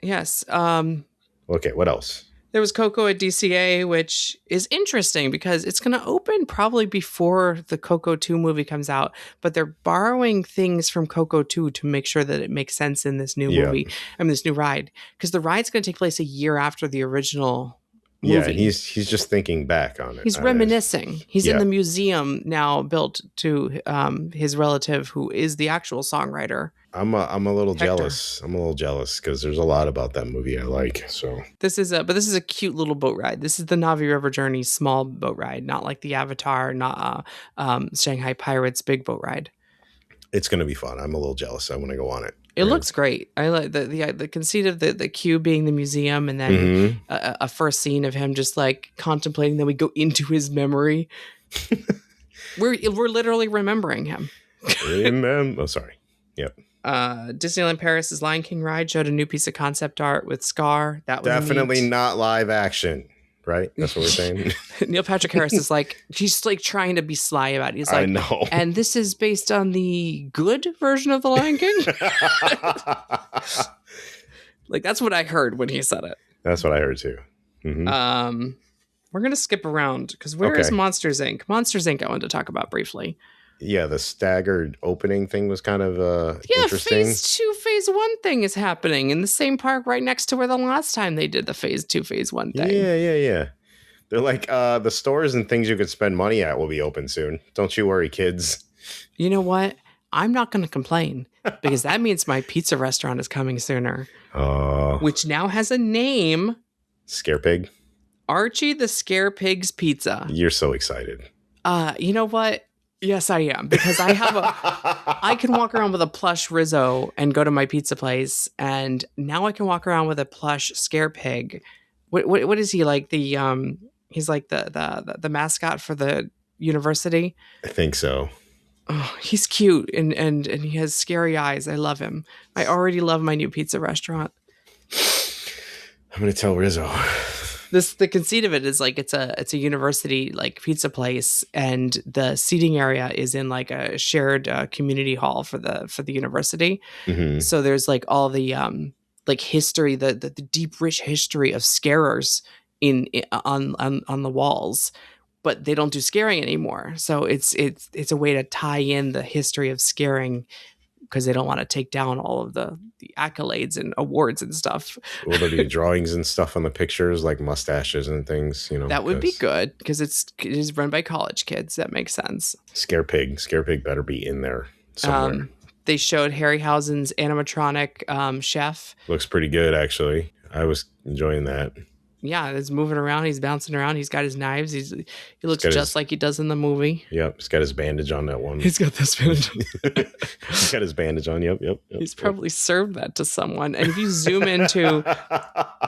Yes. Okay, what else? There was Coco at DCA, which is interesting because it's going to open probably before the Coco 2 movie comes out, but they're borrowing things from Coco 2 to make sure that it makes sense in this new movie. This new ride, because the ride's going to take place a year after the original movie. Yeah, and he's just thinking back on it. He's reminiscing. He's in the museum now, built to his relative, who is the actual songwriter. I'm a little jealous. I'm a little jealous because there's a lot about that movie I like. So this is a cute little boat ride. This is the Navi River Journey small boat ride, not like the Avatar, not Shanghai Pirates big boat ride. It's gonna be fun. I'm a little jealous. I want to go on it. It looks great. I like the conceit of the queue being the museum, and then a first scene of him just like contemplating. Then we go into his memory. we're literally remembering him. Oh, sorry. Yep. Disneyland Paris's Lion King ride showed a new piece of concept art with Scar. That was definitely neat. Not live action, right? That's what we're saying. Neil Patrick Harris is like, he's like trying to be sly about it. He's like, I know. And this is based on the good version of the Lion King. Like that's what I heard when he said it. That's what I heard too. Mm-hmm. We're gonna skip around because where is Monsters Inc? Monsters Inc. I wanted to talk about briefly. Yeah, the staggered opening thing was kind of interesting. Phase 1 thing is happening in the same park right next to where the last time they did the Phase 2, Phase 1 thing. Yeah. They're like, the stores and things you could spend money at will be open soon. Don't you worry, kids. You know what? I'm not going to complain because that means my pizza restaurant is coming sooner. Which now has a name. Scare Pig? Archie the Scare Pig's Pizza. You're so excited. You know what? Yes, I am, because I can walk around with a plush Rizzo and go to my pizza place, and now I can walk around with a plush Scare Pig. What is he like? He's like the mascot for the university. I think so. Oh, he's cute and he has scary eyes. I love him. I already love my new pizza restaurant. I'm gonna tell Rizzo. The conceit of it is like it's a university like pizza place, and the seating area is in like a shared community hall for the university. Mm-hmm. So there's like all the like history, the deep rich history of scarers on the walls, but they don't do scaring anymore. So it's a way to tie in the history of scaring, because they don't want to take down all of the accolades and awards and stuff. Will there be drawings and stuff on the pictures, like mustaches and things? That would be good, because it is run by college kids. That makes sense. Scare Pig better be in there somewhere. They showed Harryhausen's animatronic chef. Looks pretty good, actually. I was enjoying that. Yeah, he's moving around. He's bouncing around. He's got his knives. He looks just like he does in the movie. Yep, he's got his bandage on that one. He's got this bandage. He's got his bandage on. Yep. He's probably served that to someone. And if you zoom into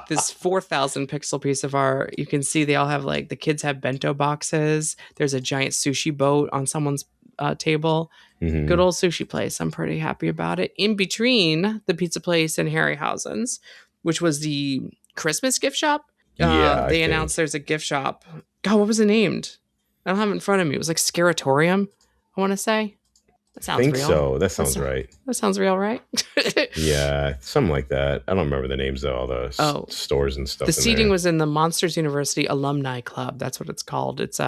this 4,000 pixel piece of art, you can see they all have like the kids have bento boxes. There's a giant sushi boat on someone's table. Mm-hmm. Good old sushi place. I'm pretty happy about it. In between the pizza place and Harryhausen's, which was the Christmas gift shop. They announced there's a gift shop. God, what was it named? I don't have it in front of me. It was like Scaratorium, I want to say. That sounds real. I think so. That sounds right. That sounds real, right? Yeah, something like that. I don't remember the names of all the stores and stuff. The seating was in the Monsters University Alumni Club. That's what it's called. It's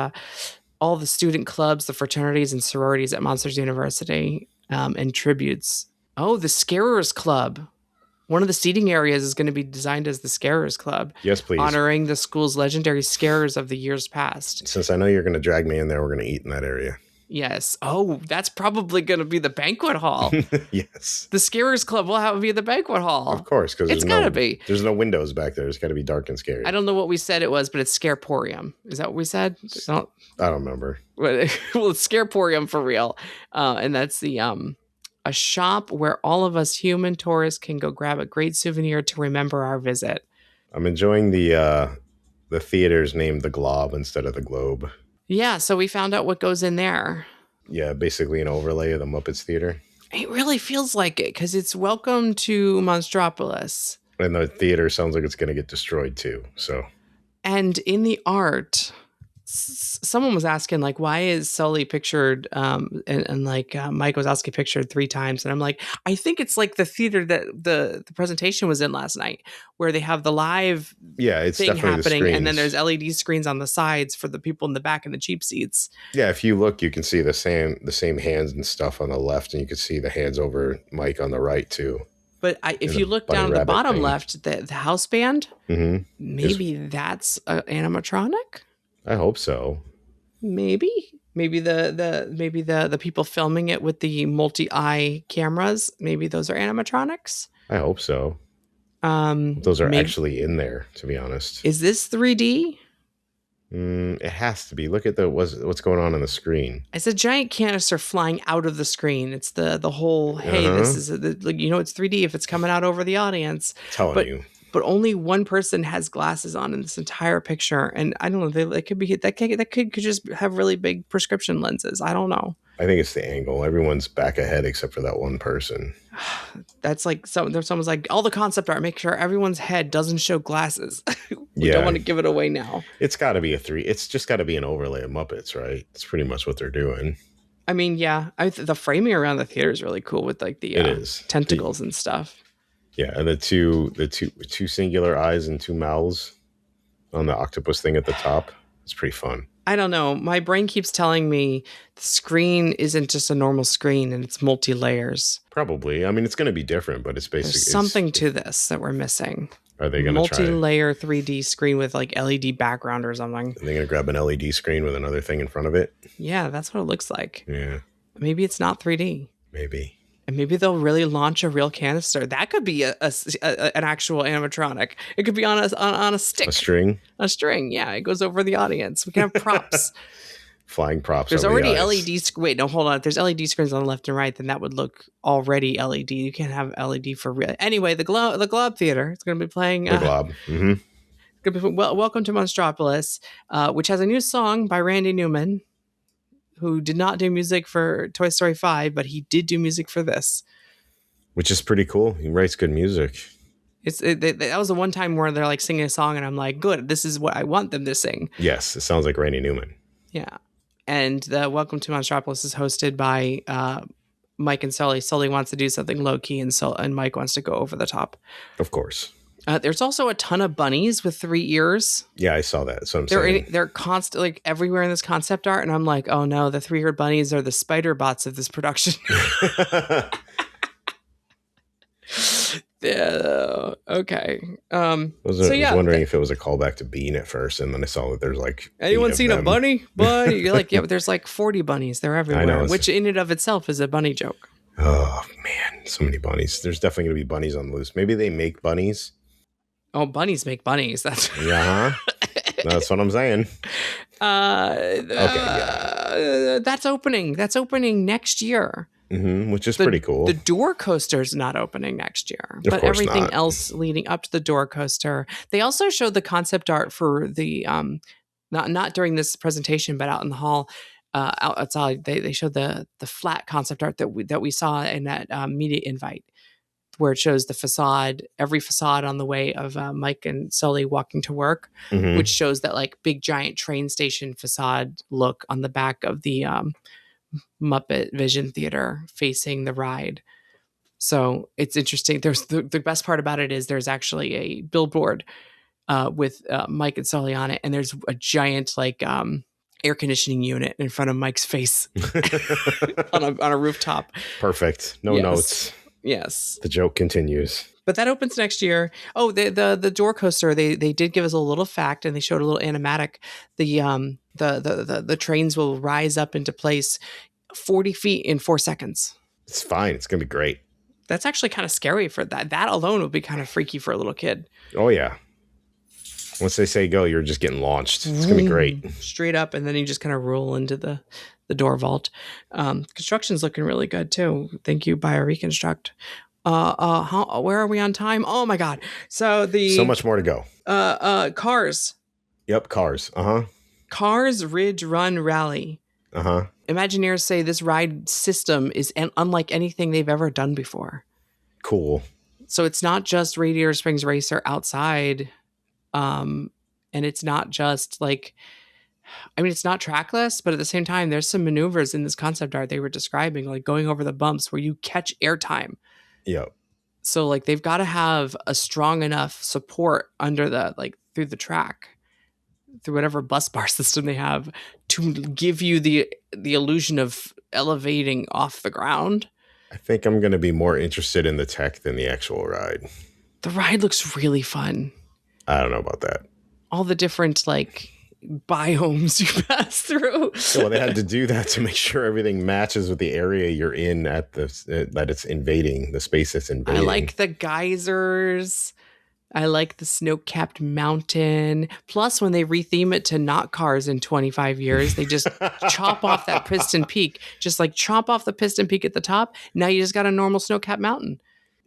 all the student clubs, the fraternities and sororities at Monsters University, and tributes. Oh, the Scarers Club. One of the seating areas is going to be designed as the Scarers Club. Yes, please. Honoring the school's legendary scarers of the years past. Since I know you're going to drag me in there, we're going to eat in that area. Yes. Oh, that's probably going to be the banquet hall. Yes. The Scarers Club will have to be the banquet hall. Of course, because it's got to be. There's no windows back there. It's got to be dark and scary. I don't know what we said it was, but it's Scareporium. Is that what we said? I don't remember. Well, it's Scareporium for real. And that's the... a shop where all of us human tourists can go grab a great souvenir to remember our visit. I'm enjoying the theaters named the Glob instead of the Globe. Yeah, so we found out what goes in there. Yeah, basically an overlay of the Muppets Theater. It really feels like it, because it's Welcome to Monstropolis. And the theater sounds like it's going to get destroyed too. So, and in the art, someone was asking like, why is Sully pictured and like Mike was asking pictured 3 times, and I'm like, I think it's like the theater that the presentation was in last night, where they have the live it's thing definitely the happening, and then screens. there's LED screens on the sides for the people in the back in the cheap seats. Yeah, if you look, you can see the same hands and stuff on the left, and you can see the hands over Mike on the right too. But if And you the look bunny down at the rabbit bottom thing. left, the house band, Is maybe that's an animatronic. I hope so. Maybe the people filming it with the multi-eye cameras, maybe those are animatronics. I hope so. Those are Maybe, actually in there, to be honest. is this 3D? It has to be. Look at what's going on the screen. It's a giant canister flying out of the screen. It's the whole, hey, this is it's 3D if it's coming out over the audience. Telling you. But only one person has glasses on in this entire picture, and I don't know. They could be that kid could just have really big prescription lenses. I don't know. I think it's the angle. Everyone's back ahead except for that one person. That's like someone's like, all the concept art, make sure everyone's head doesn't show glasses. We don't want to give it away now. It's got to be it's just got to be an overlay of Muppets, right? It's pretty much what they're doing. I mean, yeah, the framing around the theater is really cool with like the tentacles and stuff. Yeah, and the two singular eyes and two mouths on the octopus thing at the top. It's pretty fun. I don't know. My brain keeps telling me the screen isn't just a normal screen and it's multi-layers. Probably. I mean, it's going to be different, but it's basically there's something to this that we're missing. Are they going to try multi-layer 3D screen with like LED background or something? Are they going to grab an LED screen with another thing in front of it? Yeah, that's what it looks like. Yeah. Maybe it's not 3D. Maybe. And maybe they'll really launch a real canister. That could be an actual animatronic. It could be on a stick. A string? A string, yeah. It goes over the audience. We can have props. Flying props. There's already LED. Wait, no, hold on. If there's LED screens on the left and right, then that would look already LED. You can't have LED for real. Anyway, the Globe Theater. It's going to be playing. The Globe. Mm-hmm. It's going to be Welcome to Monstropolis, which has a new song by Randy Newman, who did not do music for Toy Story 5, but he did do music for this. Which is pretty cool. He writes good music. That was the one time where they're like singing a song and I'm like, good, this is what I want them to sing. Yes, it sounds like Randy Newman. Yeah. And the Welcome to Monstropolis is hosted by Mike and Sully. Sully wants to do something low-key and Mike wants to go over the top. Of course. There's also a ton of bunnies with 3 ears. Yeah, I saw that. So I'm saying they're constantly like everywhere in this concept art, and I'm like, oh no, the 3-eared bunnies are the spider bots of this production. Yeah. Okay. I was wondering if it was a callback to Bean at first, and then I saw that there's like anyone seen a bunny? Bunny? You're like, yeah, but there's like 40 bunnies. They're everywhere, I know, which in and of itself is a bunny joke. Oh man, so many bunnies. There's definitely gonna be bunnies on the loose. Maybe they make bunnies. Oh, bunnies make bunnies. That's that's what I'm saying. Okay, yeah. That's opening. That's opening next year. Mm-hmm, which is pretty cool. The door coaster is not opening next year, but everything else leading up to the door coaster. They also showed the concept art for the not during this presentation, but out in the hall. Outside, they showed the flat concept art that we saw in that media invite, where it shows the facade, every facade on the way of Mike and Sully walking to work, which shows that like big giant train station facade look on the back of the Muppet Vision Theater facing the ride. So it's interesting. There's the best part about it is there's actually a billboard with Mike and Sully on it, and there's a giant like air conditioning unit in front of Mike's face on a rooftop. Perfect. No notes. Yes. The joke continues. But that opens next year. Oh, the door coaster, they did give us a little fact, and they showed a little animatic. The trains will rise up into place 40 feet in 4 seconds. It's fine. It's gonna be great. That's actually kind of scary for that. That alone would be kind of freaky for a little kid. Oh yeah. Once they say go, you're just getting launched. It's gonna be great. Straight up, and then you just kind of roll into the door vault. Construction's looking really good too. Thank you, BioReconstruct. Where are we on time? Oh my god. So much more to go. Cars. Yep, Cars. Cars Ridge Run Rally. Imagineers say this ride system is unlike anything they've ever done before. Cool. So it's not just Radiator Springs Racer outside, and it's not just like I mean, it's not trackless, but at the same time, there's some maneuvers in this concept art they were describing, like going over the bumps where you catch airtime. Yeah. So like they've got to have a strong enough support under the like through the track, through whatever bus bar system they have, to give you the illusion of elevating off the ground. I think I'm going to be more interested in the tech than the actual ride. The ride looks really fun. I don't know about that. All the different like biomes you pass through. Well, they had to do that to make sure everything matches with the area you're in at the that it's invading, the space it's invading. I like the geysers. I like the snow-capped mountain. Plus, when they retheme it to not cars in 25 years, they just chop off that piston peak. Just like chop off the piston peak at the top. Now you just got a normal snow-capped mountain.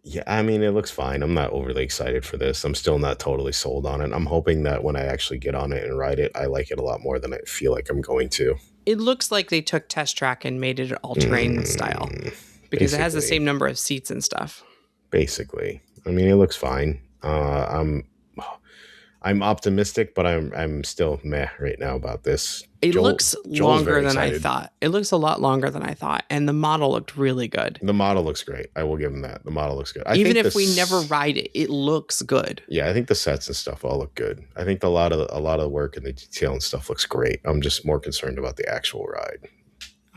Yeah, I mean, it looks fine. I'm not overly excited for this. I'm still not totally sold on it. I'm hoping that when I actually get on it and ride it, I like it a lot more than I feel like I'm going to. It looks like they took Test Track and made it all-terrain style. Because it has the same number of seats and stuff. Basically. I mean, it looks fine. I'm optimistic, but I'm still meh right now about this. It looks longer than I thought. It looks a lot longer than I thought, and the model looked really good. The model looks great. I will give them that. The model looks good. Even if we never ride it, it looks good. Yeah, I think the sets and stuff all look good. I think a lot of work and the detail and stuff looks great. I'm just more concerned about the actual ride.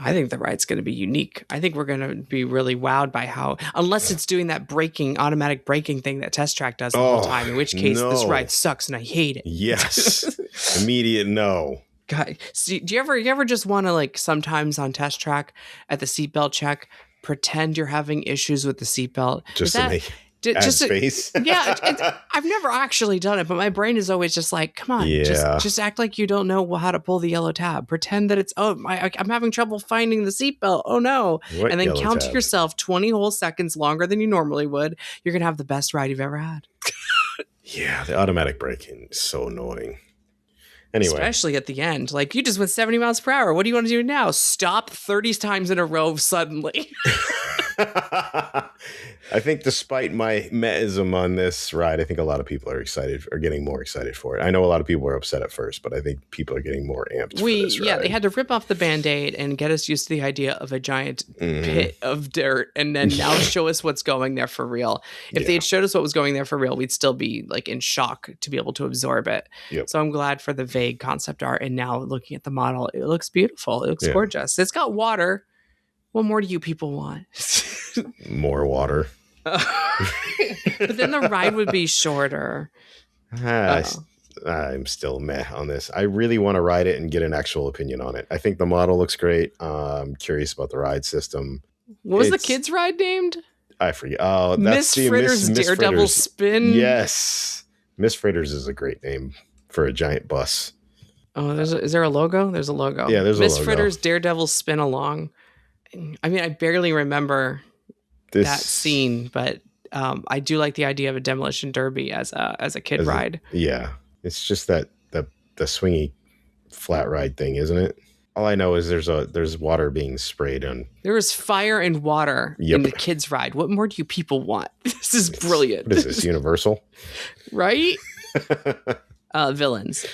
I think the ride's going to be unique. I think we're going to be really wowed by how, unless it's doing that automatic braking thing that Test Track does the whole time, in which case this ride sucks and I hate it. Yes. Immediate no. God, see, do you ever just want to like sometimes on Test Track at the seatbelt check, pretend you're having issues with the seatbelt? Just to make space. Yeah, I've never actually done it, but my brain is always just like, come on, just act like you don't know how to pull the yellow tab. Pretend that it's, I'm having trouble finding the seatbelt. Oh no. And then count to yourself 20 whole seconds longer than you normally would. You're going to have the best ride you've ever had. Yeah, the automatic braking is so annoying. Anyway. Especially at the end. Like, you just went 70 miles per hour. What do you want to do now? Stop 30 times in a row suddenly. I think despite my meism on this ride, I think a lot of people are getting more excited for it. I know a lot of people were upset at first, but I think people are getting more amped for this ride. Yeah, they had to rip off the Band-Aid and get us used to the idea of a giant pit of dirt, and then now show us what's going there for real. If they had showed us what was going there for real, we'd still be like in shock to be able to absorb it. Yep. So I'm glad for the vague concept art, and now looking at the model, it looks beautiful. It looks gorgeous. It's got water. What more do you people want? More water. But then the ride would be shorter. I'm still meh on this. I really want to ride it and get an actual opinion on it. I think the model looks great. I'm curious about the ride system. What was the kids' ride named? I forget. Oh, that's Miss Fritter's Daredevil Spin. Yes. Miss Fritters is a great name for a giant bus. Oh, is there a logo? There's a logo. Yeah, there's a logo. Miss Fritter's Daredevil Spin Along. I mean, I barely remember that scene, but I do like the idea of a demolition derby as a kid ride. Yeah, it's just that the swingy flat ride thing, isn't it? All I know is there's water being sprayed on. There is fire and water in the kids ride. What more do you people want? This is brilliant. What is this, Universal? Right? Villains.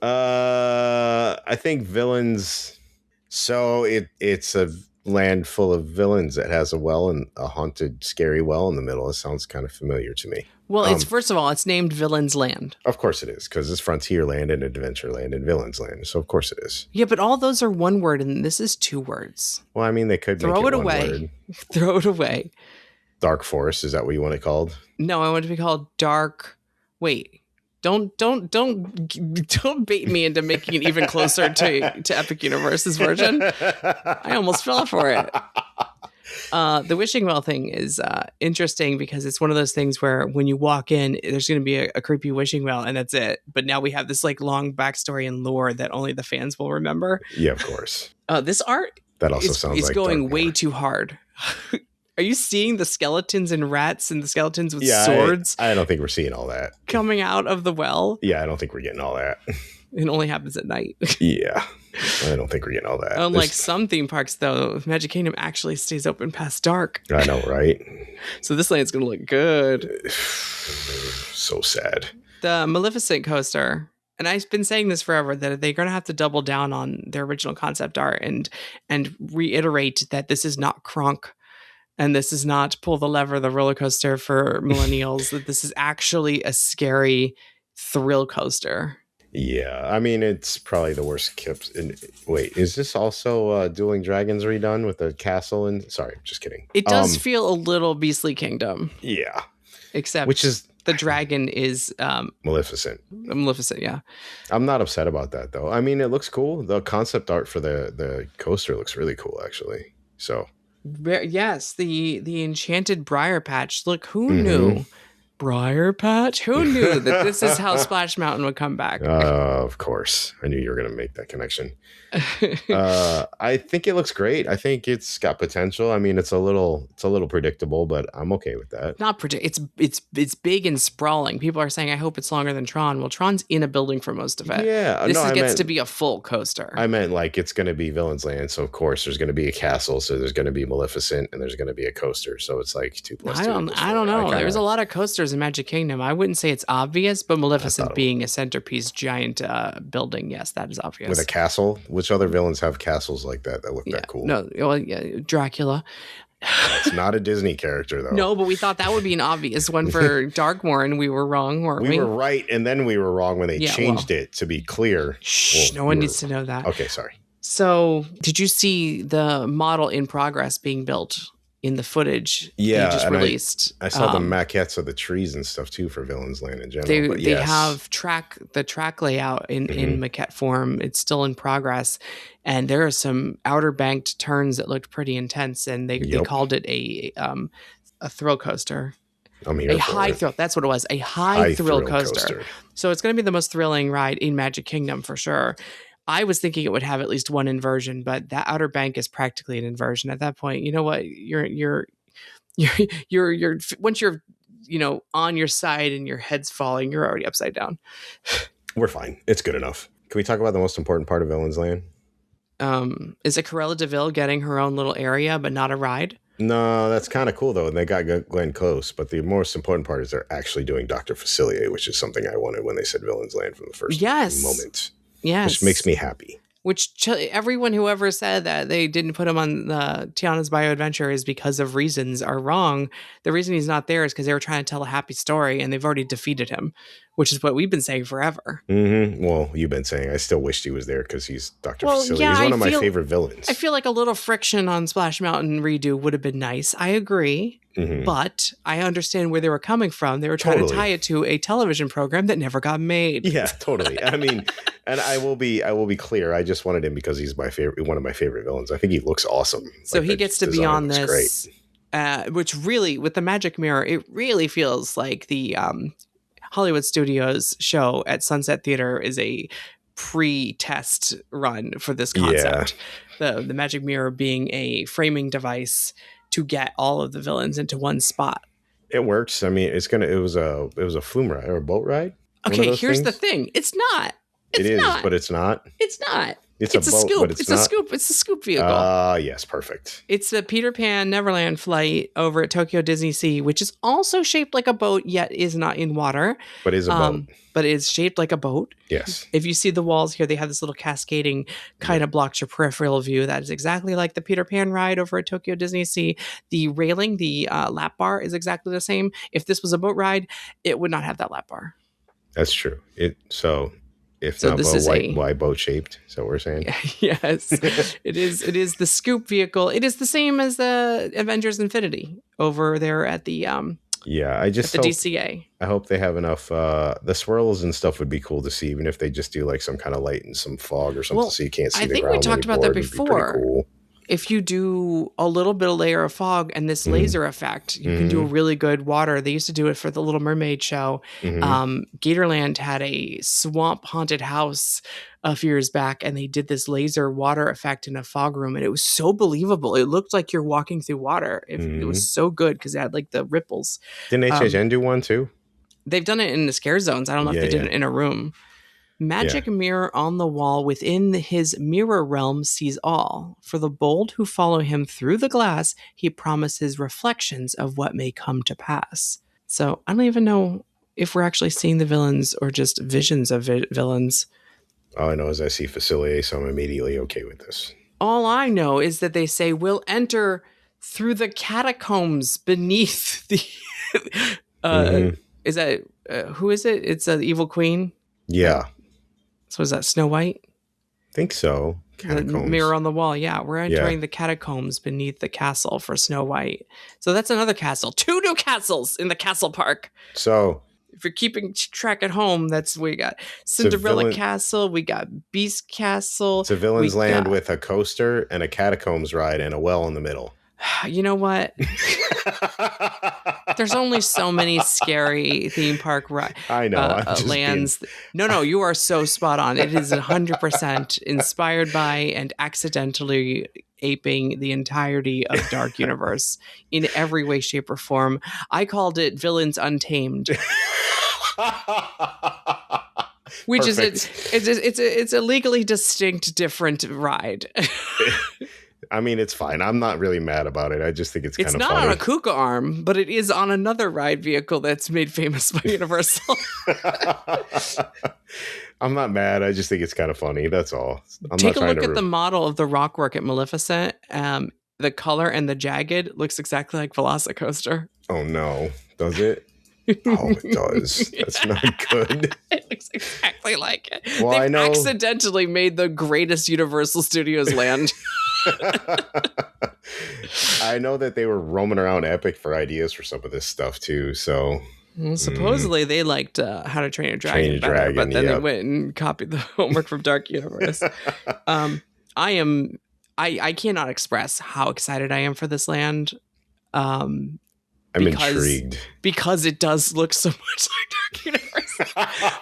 I think villains. So it's a land full of villains that has a well and a haunted, scary well in the middle. It sounds kind of familiar to me. Well, it's first of all, it's named Villains Land. Of course it is, because it's Frontierland and Adventureland and Villains Land. So of course it is. Yeah, but all those are one word, and this is two words. Well, I mean, they could throw it away. One word. Throw it away. Dark Forest, is that what you want it called? No, I want it to be called Dark. Wait. Don't bait me into making it even closer to Epic Universe's version. I almost fell for it. The wishing well thing is interesting because it's one of those things where when you walk in, there's going to be a creepy wishing well, and that's it. But now we have this like long backstory and lore that only the fans will remember. Yeah, of course. This art that also sounds like going way too hard. Are you seeing the skeletons and rats and the skeletons with swords? I don't think we're seeing all that. Coming out of the well? Yeah, I don't think we're getting all that. It only happens at night. Yeah, I don't think we're getting all that. Unlike some theme parks, though, Magic Kingdom actually stays open past dark. I know, right? So this land's going to look good. So sad. The Maleficent coaster. and I've been saying this forever, that they're going to have to double down on their original concept art and reiterate that this is not Kronk and this is not pull the lever, the roller coaster for millennials, that this is actually a scary thrill coaster. Yeah, I mean, it's probably the worst kept. Wait, is this also Dueling Dragons redone with the castle? And sorry, just kidding. It does feel a little Beastly Kingdom. Yeah, except which is the dragon is Maleficent. Maleficent, yeah. I'm not upset about that though. I mean, it looks cool. The concept art for the coaster looks really cool, actually. So yes, the enchanted briar patch. Look, who knew? Briar Patch? Who knew that this is how Splash Mountain would come back? Of course. I knew you were going to make that connection. I think it looks great. I think it's got potential. I mean, it's a little predictable, but I'm okay with that. Not it's big and sprawling. People are saying, I hope it's longer than Tron. Well, Tron's in a building for most of it. Yeah. This gets to be a full coaster. I meant like it's going to be Villain's Land. So, of course, there's going to be a castle. So, there's going to be Maleficent and there's going to be a coaster. So, it's like 2 plus 2. I don't know. There's a lot of coasters in Magic Kingdom. I wouldn't say it's obvious, but Maleficent being a centerpiece giant building, yes, that is obvious. With a castle? Which other villains have castles like that look that cool? No, well, yeah, Dracula. It's not a Disney character, though. No, but we thought that would be an obvious one for Darkmoor, and we were wrong, weren't we? We were right, and then we were wrong when they changed it to be clear. Shh, no one needs to know that. Okay, sorry. So, did you see the model in progress being built in the footage they just released? I saw the maquettes of the trees and stuff, too, for Villain's Land in general. They have the track layout in maquette form. It's still in progress. And there are some outer banked turns that looked pretty intense, and they called it a thrill coaster. I'm here. Thrill. That's what it was. A high thrill coaster. So it's going to be the most thrilling ride in Magic Kingdom for sure. I was thinking it would have at least one inversion, but that outer bank is practically an inversion at that point. You know what? You're once you're on your side and your head's falling, you're already upside down. We're fine. It's good enough. Can we talk about the most important part of Villain's Land? Is it Cruella de Vil getting her own little area, but not a ride? No, that's kind of cool, though. And they got Glenn Close. But the most important part is they're actually doing Dr. Facilier, which is something I wanted when they said Villain's Land from the first moment. Yes. Which makes me happy. Which everyone who ever said that they didn't put him on the Tiana's Bio Adventure is because of reasons are wrong. The reason he's not there is because they were trying to tell a happy story and they've already defeated him, which is what we've been saying forever. Mm-hmm. Well, you've been saying I still wished he was there because he's Dr. Facilier. Yeah, he's one of my favorite villains. I feel like a little friction on Splash Mountain redo would have been nice. I agree. But I understand where they were coming from. They were trying to tie it to a television program that never got made. Yeah, totally. I mean, and I will be clear. I just wanted him because he's one of my favorite villains. I think he looks awesome. So he gets to be on this, which really, with the Magic Mirror, it really feels like the Hollywood Studios show at Sunset Theater is a pre-test run for this concept. Yeah. The Magic Mirror being a framing device to get all of the villains into one spot. It works. I mean, it was a flume ride or a boat ride. Okay, here's the thing. It's not. It is, but it's not. It's not. It's a boat, scoop. But it's a scoop. It's a scoop vehicle. Yes, perfect. It's a Peter Pan Neverland flight over at Tokyo Disney Sea, which is also shaped like a boat, yet is not in water. But is a boat. But it's shaped like a boat. Yes. If you see the walls here, they have this little cascading kind of blocks your peripheral view. That is exactly like the Peter Pan ride over at Tokyo Disney Sea. The railing, the lap bar is exactly the same. If this was a boat ride, it would not have that lap bar. That's true. If not boat, why boat shaped? So we're saying. Yes, it is. It is the scoop vehicle. It is the same as the Avengers Infinity over there at the I just at the DCA. I hope they have enough. The swirls and stuff would be cool to see, even if they just do like some kind of light and some fog or something, so you can't see the ground. I think we talked about that before. Cool. If you do a little bit of layer of fog and this laser effect, you can do a really good water. They used to do it for the Little Mermaid show. Gatorland had a swamp haunted house a few years back, and they did this laser water effect in a fog room, and it was so believable. It looked like you're walking through water. It was so good because it had like the ripples. Didn't HHN do one too? They've done it in the scare zones. I don't know if they did it in a room. Magic mirror on the wall within his mirror realm sees all. For the bold who follow him through the glass, he promises reflections of what may come to pass. So I don't even know if we're actually seeing the villains or just visions of villains. All I know is I see Facilier, so I'm immediately okay with this. All I know is that they say we'll enter through the catacombs beneath the. Is that who is it? It's an evil queen. Yeah. So is that Snow White? Think so. Catacombs. The mirror on the wall. Yeah, we're entering the catacombs beneath the castle for Snow White. So that's another castle. 2 new castles in the castle park. So if you're keeping track at home, that's we got Cinderella Castle. We got Beast Castle. It's a villain's land with a coaster and a catacombs ride and a well in the middle. You know what? There's only so many scary theme park I know, lands. No, you are so spot on. It is 100% inspired by and accidentally aping the entirety of Dark Universe in every way, shape, or form. I called it Villains Untamed. Which Perfect. It's a legally distinct, different ride. I mean, it's fine. I'm not really mad about it. I just think it's kind of funny. It's not on a Kuka arm, but it is on another ride vehicle that's made famous by Universal. I'm not mad. I just think it's kind of funny. That's all. Take a look at the model of the rockwork at Maleficent. The color and the jagged looks exactly like Velocicoaster. Oh, no. Does it? Oh, it does. That's not good. It looks exactly like it. Well, They've accidentally made the greatest Universal Studios land. I know that they were roaming around Epic for ideas for some of this stuff too. So supposedly they liked How to Train Your Dragon better, but then they went and copied the homework from Dark Universe. I cannot express how excited I am for this land. I'm intrigued because it does look so much like Dark Universe.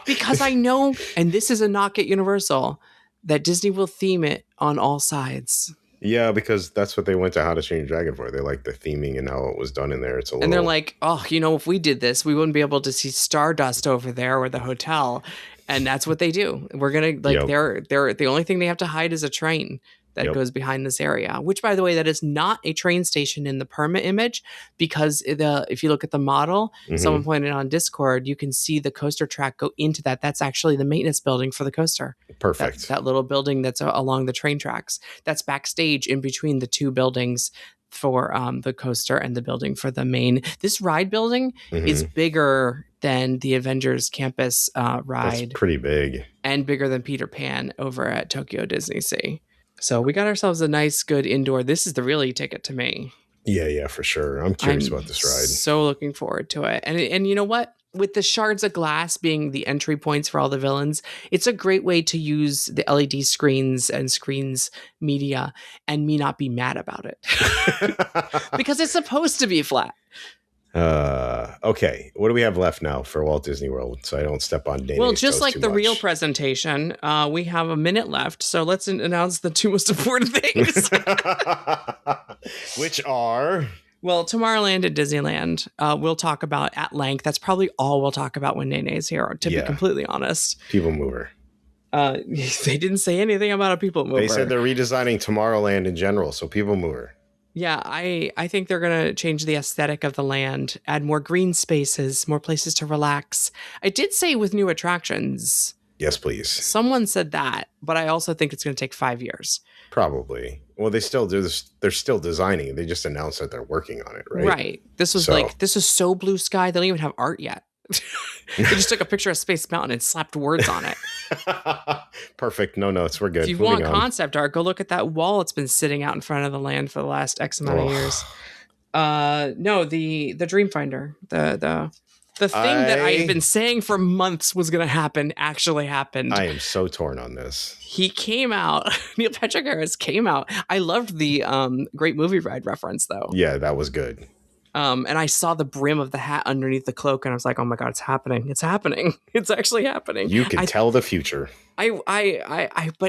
Because I know, and this is a knock at Universal, that Disney will theme it on all sides. Yeah, because that's what they went to How to Train Your Dragon for. They like the theming and how it was done in there. And they're like, oh, if we did this, we wouldn't be able to see Stardust over there or the hotel. And that's what they do. We're gonna they're the only thing they have to hide is a train that goes behind this area, which, by the way, that is not a train station in the perma image, because if you look at the model, someone pointed on Discord, you can see the coaster track go into that. That's actually the maintenance building for the coaster. Perfect. That little building that's along the train tracks. That's backstage in between the 2 buildings for the coaster and the building for the main. This ride building is bigger than the Avengers Campus ride. That's pretty big. And bigger than Peter Pan over at Tokyo Disney Sea. So we got ourselves a nice, good indoor. This is the real e-ticket to me. Yeah, for sure. I'm curious about this ride. So looking forward to it. And you know what? With the shards of glass being the entry points for all the villains, it's a great way to use the LED screens and screens media and me not be mad about it. Because it's supposed to be flat. Okay. What do we have left now for Walt Disney World? So I don't step on Dana's Well, just like the much. real presentation, we have a minute left. So let's announce the 2 most important things. Which are? Well, Tomorrowland and Disneyland, we'll talk about at length. That's probably all we'll talk about when Nene's here, to be completely honest. People Mover. They didn't say anything about a People Mover. They said they're redesigning Tomorrowland in general, so People Mover. Yeah, I think they're going to change the aesthetic of the land, add more green spaces, more places to relax. I did say with new attractions. Yes, please. Someone said that, but I also think it's going to take 5 years. Probably. Well, they still do this. They're still designing. They just announced that they're working on it, right? Right. This is so blue sky. They don't even have art yet. They just took a picture of Space Mountain and slapped words on it. Perfect. No notes. We're good. If you want concept art, go look at that wall. It's been sitting out in front of the land for the last X amount of years. No, the Dreamfinder, the thing that I've been saying for months was going to happen actually happened. I am so torn on this. He came out. Neil Patrick Harris came out. I loved the Great Movie Ride reference, though. Yeah, that was good. And I saw the brim of the hat underneath the cloak, and I was like, "Oh my god, it's happening! It's happening! It's actually happening!" You can tell the future. But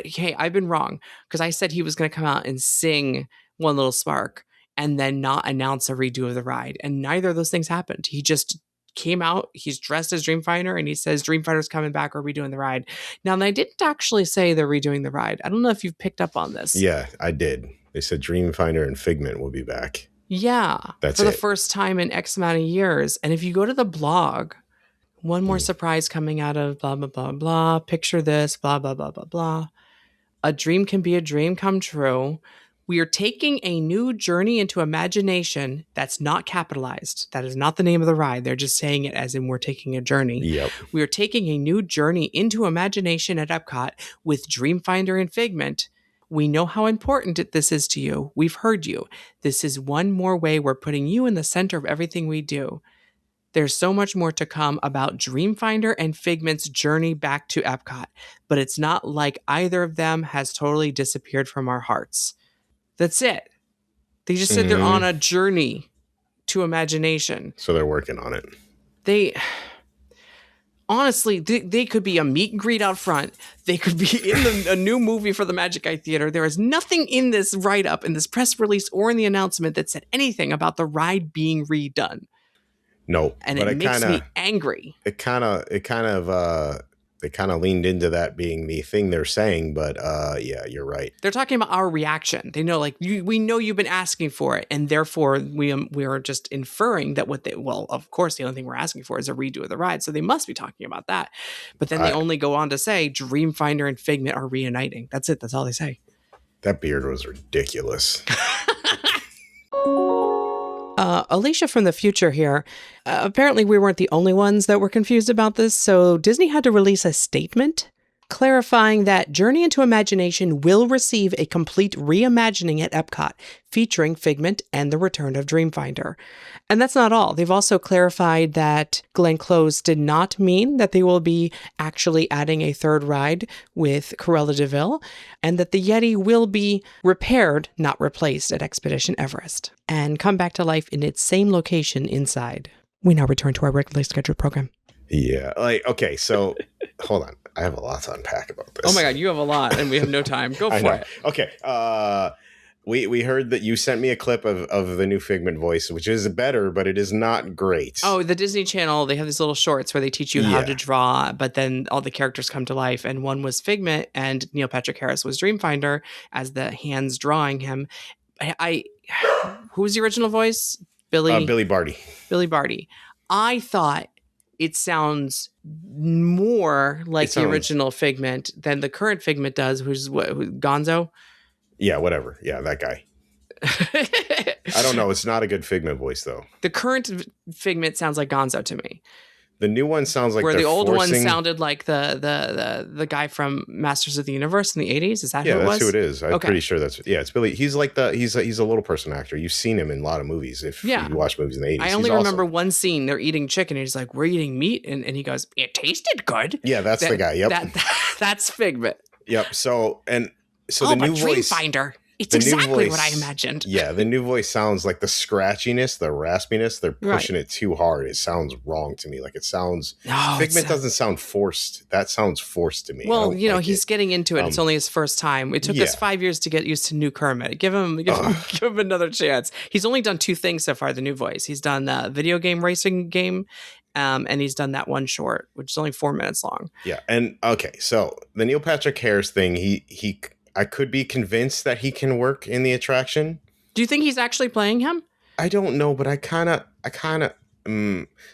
hey, I've been wrong, because I said he was going to come out and sing One Little Spark, and then not announce a redo of the ride, and neither of those things happened. He just came out. He's dressed as Dreamfinder, and he says Dreamfinder's coming back or redoing the ride. Now, they didn't actually say they're redoing the ride. I don't know if you've picked up on this. Yeah, I did. They said Dreamfinder and Figment will be back. Yeah, for the first time in X amount of years. And if you go to the blog, One more surprise coming out of blah, blah, blah, blah. Picture this, blah, blah, blah, blah, blah. A dream can be a dream come true. We are taking a new journey into imagination that's not capitalized. That is not the name of the ride. They're just saying it as in we're taking a journey. Yep. We are taking a new journey into imagination at Epcot with Dreamfinder and Figment. We know how important this is to you. We've heard you. This is one more way we're putting you in the center of everything we do. There's so much more to come about Dreamfinder and Figment's journey back to Epcot, but it's not like either of them has totally disappeared from our hearts. That's it. They just said they're on a journey to imagination. So they're working on it. Honestly, they could be a meet and greet out front. They could be in a new movie for the Magic Eye Theater. There is nothing in this write-up, in this press release, or in the announcement that said anything about the ride being redone. No, and it makes me angry. They kind of leaned into that being the thing they're saying, but yeah, you're right. They're talking about our reaction. They know, like, we know you've been asking for it, and therefore we are just inferring that of course, the only thing we're asking for is a redo of the ride, so they must be talking about that. But then they only go on to say Dreamfinder and Figment are reuniting. That's it. That's all they say. That beard was ridiculous. Alicia from the future here. Apparently we weren't the only ones that were confused about this, so Disney had to release a statement clarifying that Journey into Imagination will receive a complete reimagining at Epcot, featuring Figment and the return of Dreamfinder. And that's not all. They've also clarified that Glenn Close did not mean that they will be actually adding a third ride with Cruella de Vil, and that the Yeti will be repaired, not replaced, at Expedition Everest, and come back to life in its same location inside. We now return to our regularly scheduled program. Yeah. Okay, so hold on. I have a lot to unpack about this. Oh my God, you have a lot and we have no time. Go for it. Okay. We heard that you sent me a clip of the new Figment voice, which is better, but it is not great. Oh, the Disney Channel, they have these little shorts where they teach you how to draw, but then all the characters come to life. And one was Figment and Neil Patrick Harris was Dreamfinder as the hands drawing him. Who was the original voice? Billy Barty. Billy Barty. I thought it sounds more like the original Figment than the current Figment does, who's Gonzo? Yeah, whatever. Yeah, that guy. I don't know. It's not a good Figment voice, though. The current Figment sounds like Gonzo to me. The new one sounds like where the old one sounded like the guy from Masters of the Universe in the 80s. Is that who it was? Yeah, that's who it is. I'm pretty sure it's Billy. He's like he's a little person actor. You've seen him in a lot of movies if you watch movies in the 80s. I only remember one scene. They're eating chicken and he's like, "We're eating meat," and he goes, "It tasted good." Yeah, that's the guy. Yep. That's Figment. Yep. So the new voice. Dreamfinder. It's exactly what I imagined. Yeah, the new voice sounds like the scratchiness, the raspiness. They're pushing it too hard. It sounds wrong to me. Like it sounds. Figment doesn't sound forced. That sounds forced to me. Well, he's getting into it. It's only his first time. It took us 5 years to get used to new Kermit. Give him another chance. He's only done two things so far. The new voice. He's done the video game racing game. And he's done that one short, which is only 4 minutes long. Yeah, and okay, so the Neil Patrick Harris thing, I could be convinced that he can work in the attraction. Do you think he's actually playing him? I don't know, but I kind of.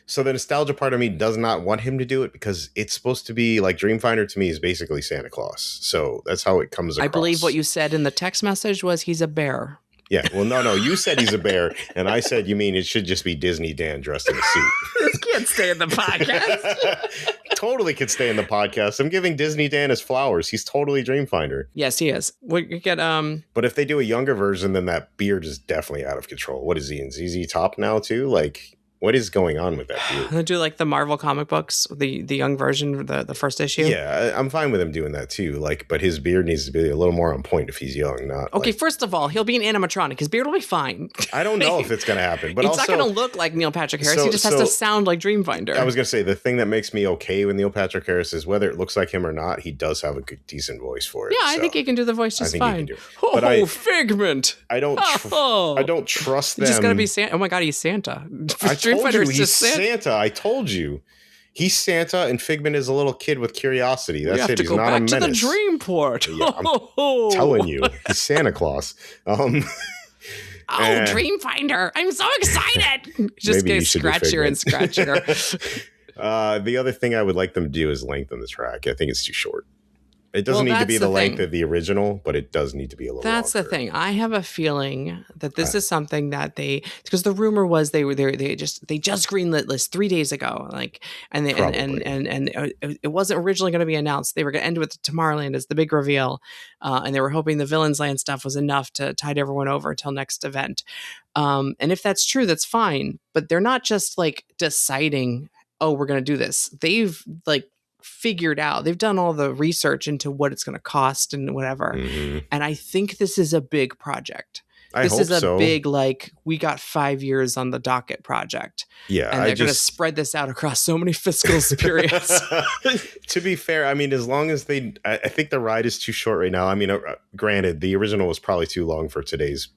So the nostalgia part of me does not want him to do it because it's supposed to be like Dreamfinder to me is basically Santa Claus. So that's how it comes across. I believe what you said in the text message was he's a bear. Yeah, well, no, you said he's a bear, and I said you mean it should just be Disney Dan dressed in a suit. This can't stay in the podcast. Totally could stay in the podcast. I'm giving Disney Dan his flowers. He's totally Dreamfinder. Yes, he is. We get But if they do a younger version, then that beard is definitely out of control. What is he in ZZ Top now too? Like, what is going on with that beard? They do like the Marvel comic books, the young version, the first issue. Yeah, I'm fine with him doing that too. Like, but his beard needs to be a little more on point if he's young. Not okay. First of all, he'll be an animatronic. His beard will be fine. I don't know if it's going to happen, but it's not going to look like Neil Patrick Harris. He just has to sound like Dreamfinder. I was going to say the thing that makes me okay with Neil Patrick Harris is whether it looks like him or not. He does have a good, decent voice for it. Yeah, I think he can do the voice just fine. Figment. I don't trust them. He's just going to be Santa. Oh my God, he's Santa. I told you he's Santa. I told you. He's Santa and Figment is a little kid with curiosity. That's it. He's not a menace. We have to go back to the dream port. Yeah, I'm telling you. He's Santa Claus. Dreamfinder. I'm so excited. Just get scratchier and scratchier. The other thing I would like them to do is lengthen the track. I think it's too short. It doesn't need to be the length of the original, but it does need to be a little longer. That's the thing. I have a feeling that this is something that because the rumor was they just greenlit this 3 days ago, like, and it wasn't originally going to be announced. They were going to end with Tomorrowland as the big reveal, and they were hoping the Villains Land stuff was enough to tide everyone over until next event. And if that's true, that's fine. But they're not just like deciding, oh, we're going to do this. They've like figured out, they've done all the research into what it's going to cost and whatever. And I think this is a big project. This is a big, like, we got 5 years on the docket project. Yeah. And they're going to spread this out across so many fiscal periods. To be fair, I mean, as long as I think the ride is too short right now. I mean, granted, the original was probably too long for today's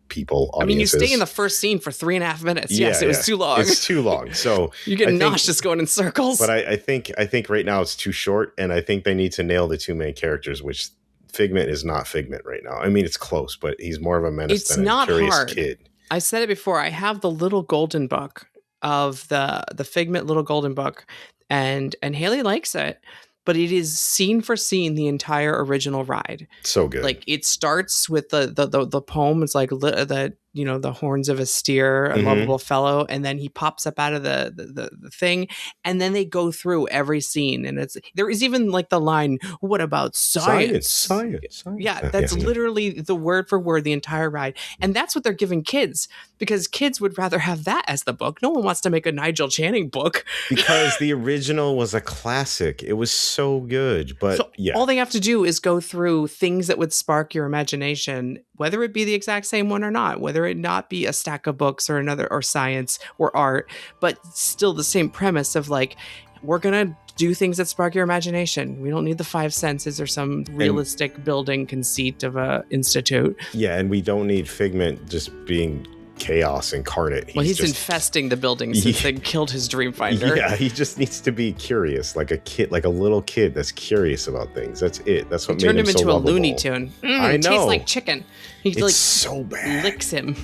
people, audiences. I mean, you stay in the first scene for 3.5 minutes. Yes, it was too long. It's too long. So you get nauseous going in circles. But I think right now it's too short, and I think they need to nail the two main characters, which Figment is not Figment right now. I mean, it's close, but he's more of a menace than a curious kid. I said it before. I have the little golden book of the Figment little golden book, and Haley likes it. But it is scene for scene the entire original ride. So good. Like, it starts with the poem. It's like the horns of a steer, a lovable fellow, and then he pops up out of the thing, and then they go through every scene, and there is even like the line, "What about science?" Science. Yeah, that's literally the word for word the entire ride, and that's what they're giving kids, because kids would rather have that as the book. No one wants to make a Nigel Channing book because the original was a classic. It was so good, but so all they have to do is go through things that would spark your imagination, whether it be the exact same one or not, whether it not be a stack of books or another, or science or art, but still the same premise of like, we're gonna do things that spark your imagination. We don't need the five senses or some realistic building conceit of a institute. Yeah, and we don't need Figment just being chaos incarnate. He's just infesting the building since they killed his Dreamfinder. Yeah, he just needs to be curious, like a kid, like a little kid that's curious about things. That's it. That's what made him so lovable. Turned him into a Looney Tune. I know. Tastes like chicken. It's like so bad. Licks him.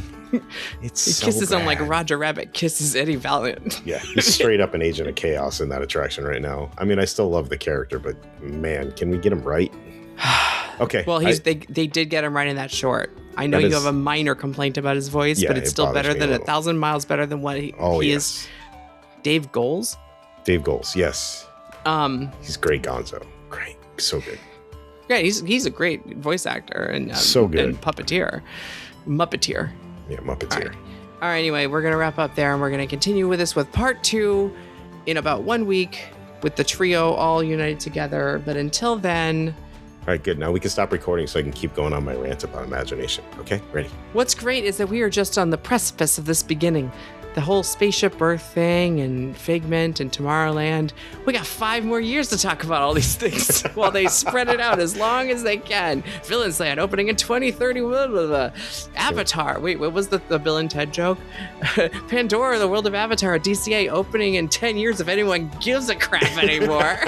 It's he kisses him like Roger Rabbit kisses Eddie Valiant. Yeah, he's straight up an agent of chaos in that attraction right now. I mean, I still love the character, but man, can we get him right? Okay. Well, they did get him right in that short. I know you have a minor complaint about his voice, but it's still better than 1,000 miles better than what he is. Dave Goelz? Dave Goelz, yes. He's great Gonzo. Great. So good. Yeah, he's a great voice actor and so good. And Muppeteer. Yeah, Muppeteer. All right, anyway, we're going to wrap up there, and we're going to continue with this with part 2 in about 1 week with the trio all united together. But until then... All right, good. Now we can stop recording so I can keep going on my rant about imagination. Okay, ready? What's great is that we are just on the precipice of this beginning. The whole spaceship Earth thing and Figment and Tomorrowland. We got 5 more years to talk about all these things while they spread it out as long as they can. Villains Land opening in 2030. Blah, blah, blah. Avatar. Wait, what was the Bill and Ted joke? Pandora, the World of Avatar, DCA opening in 10 years if anyone gives a crap anymore.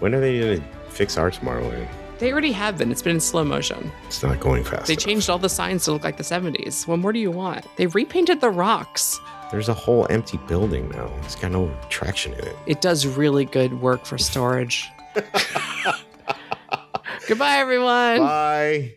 When are they going to fix our Tomorrowland? They already have been. It's been in slow motion. It's not going fast They changed all the signs to look like the 70s. What more do you want? They repainted the rocks. There's a whole empty building now. It's got no traction in it. It does really good work for storage. Goodbye, everyone. Bye.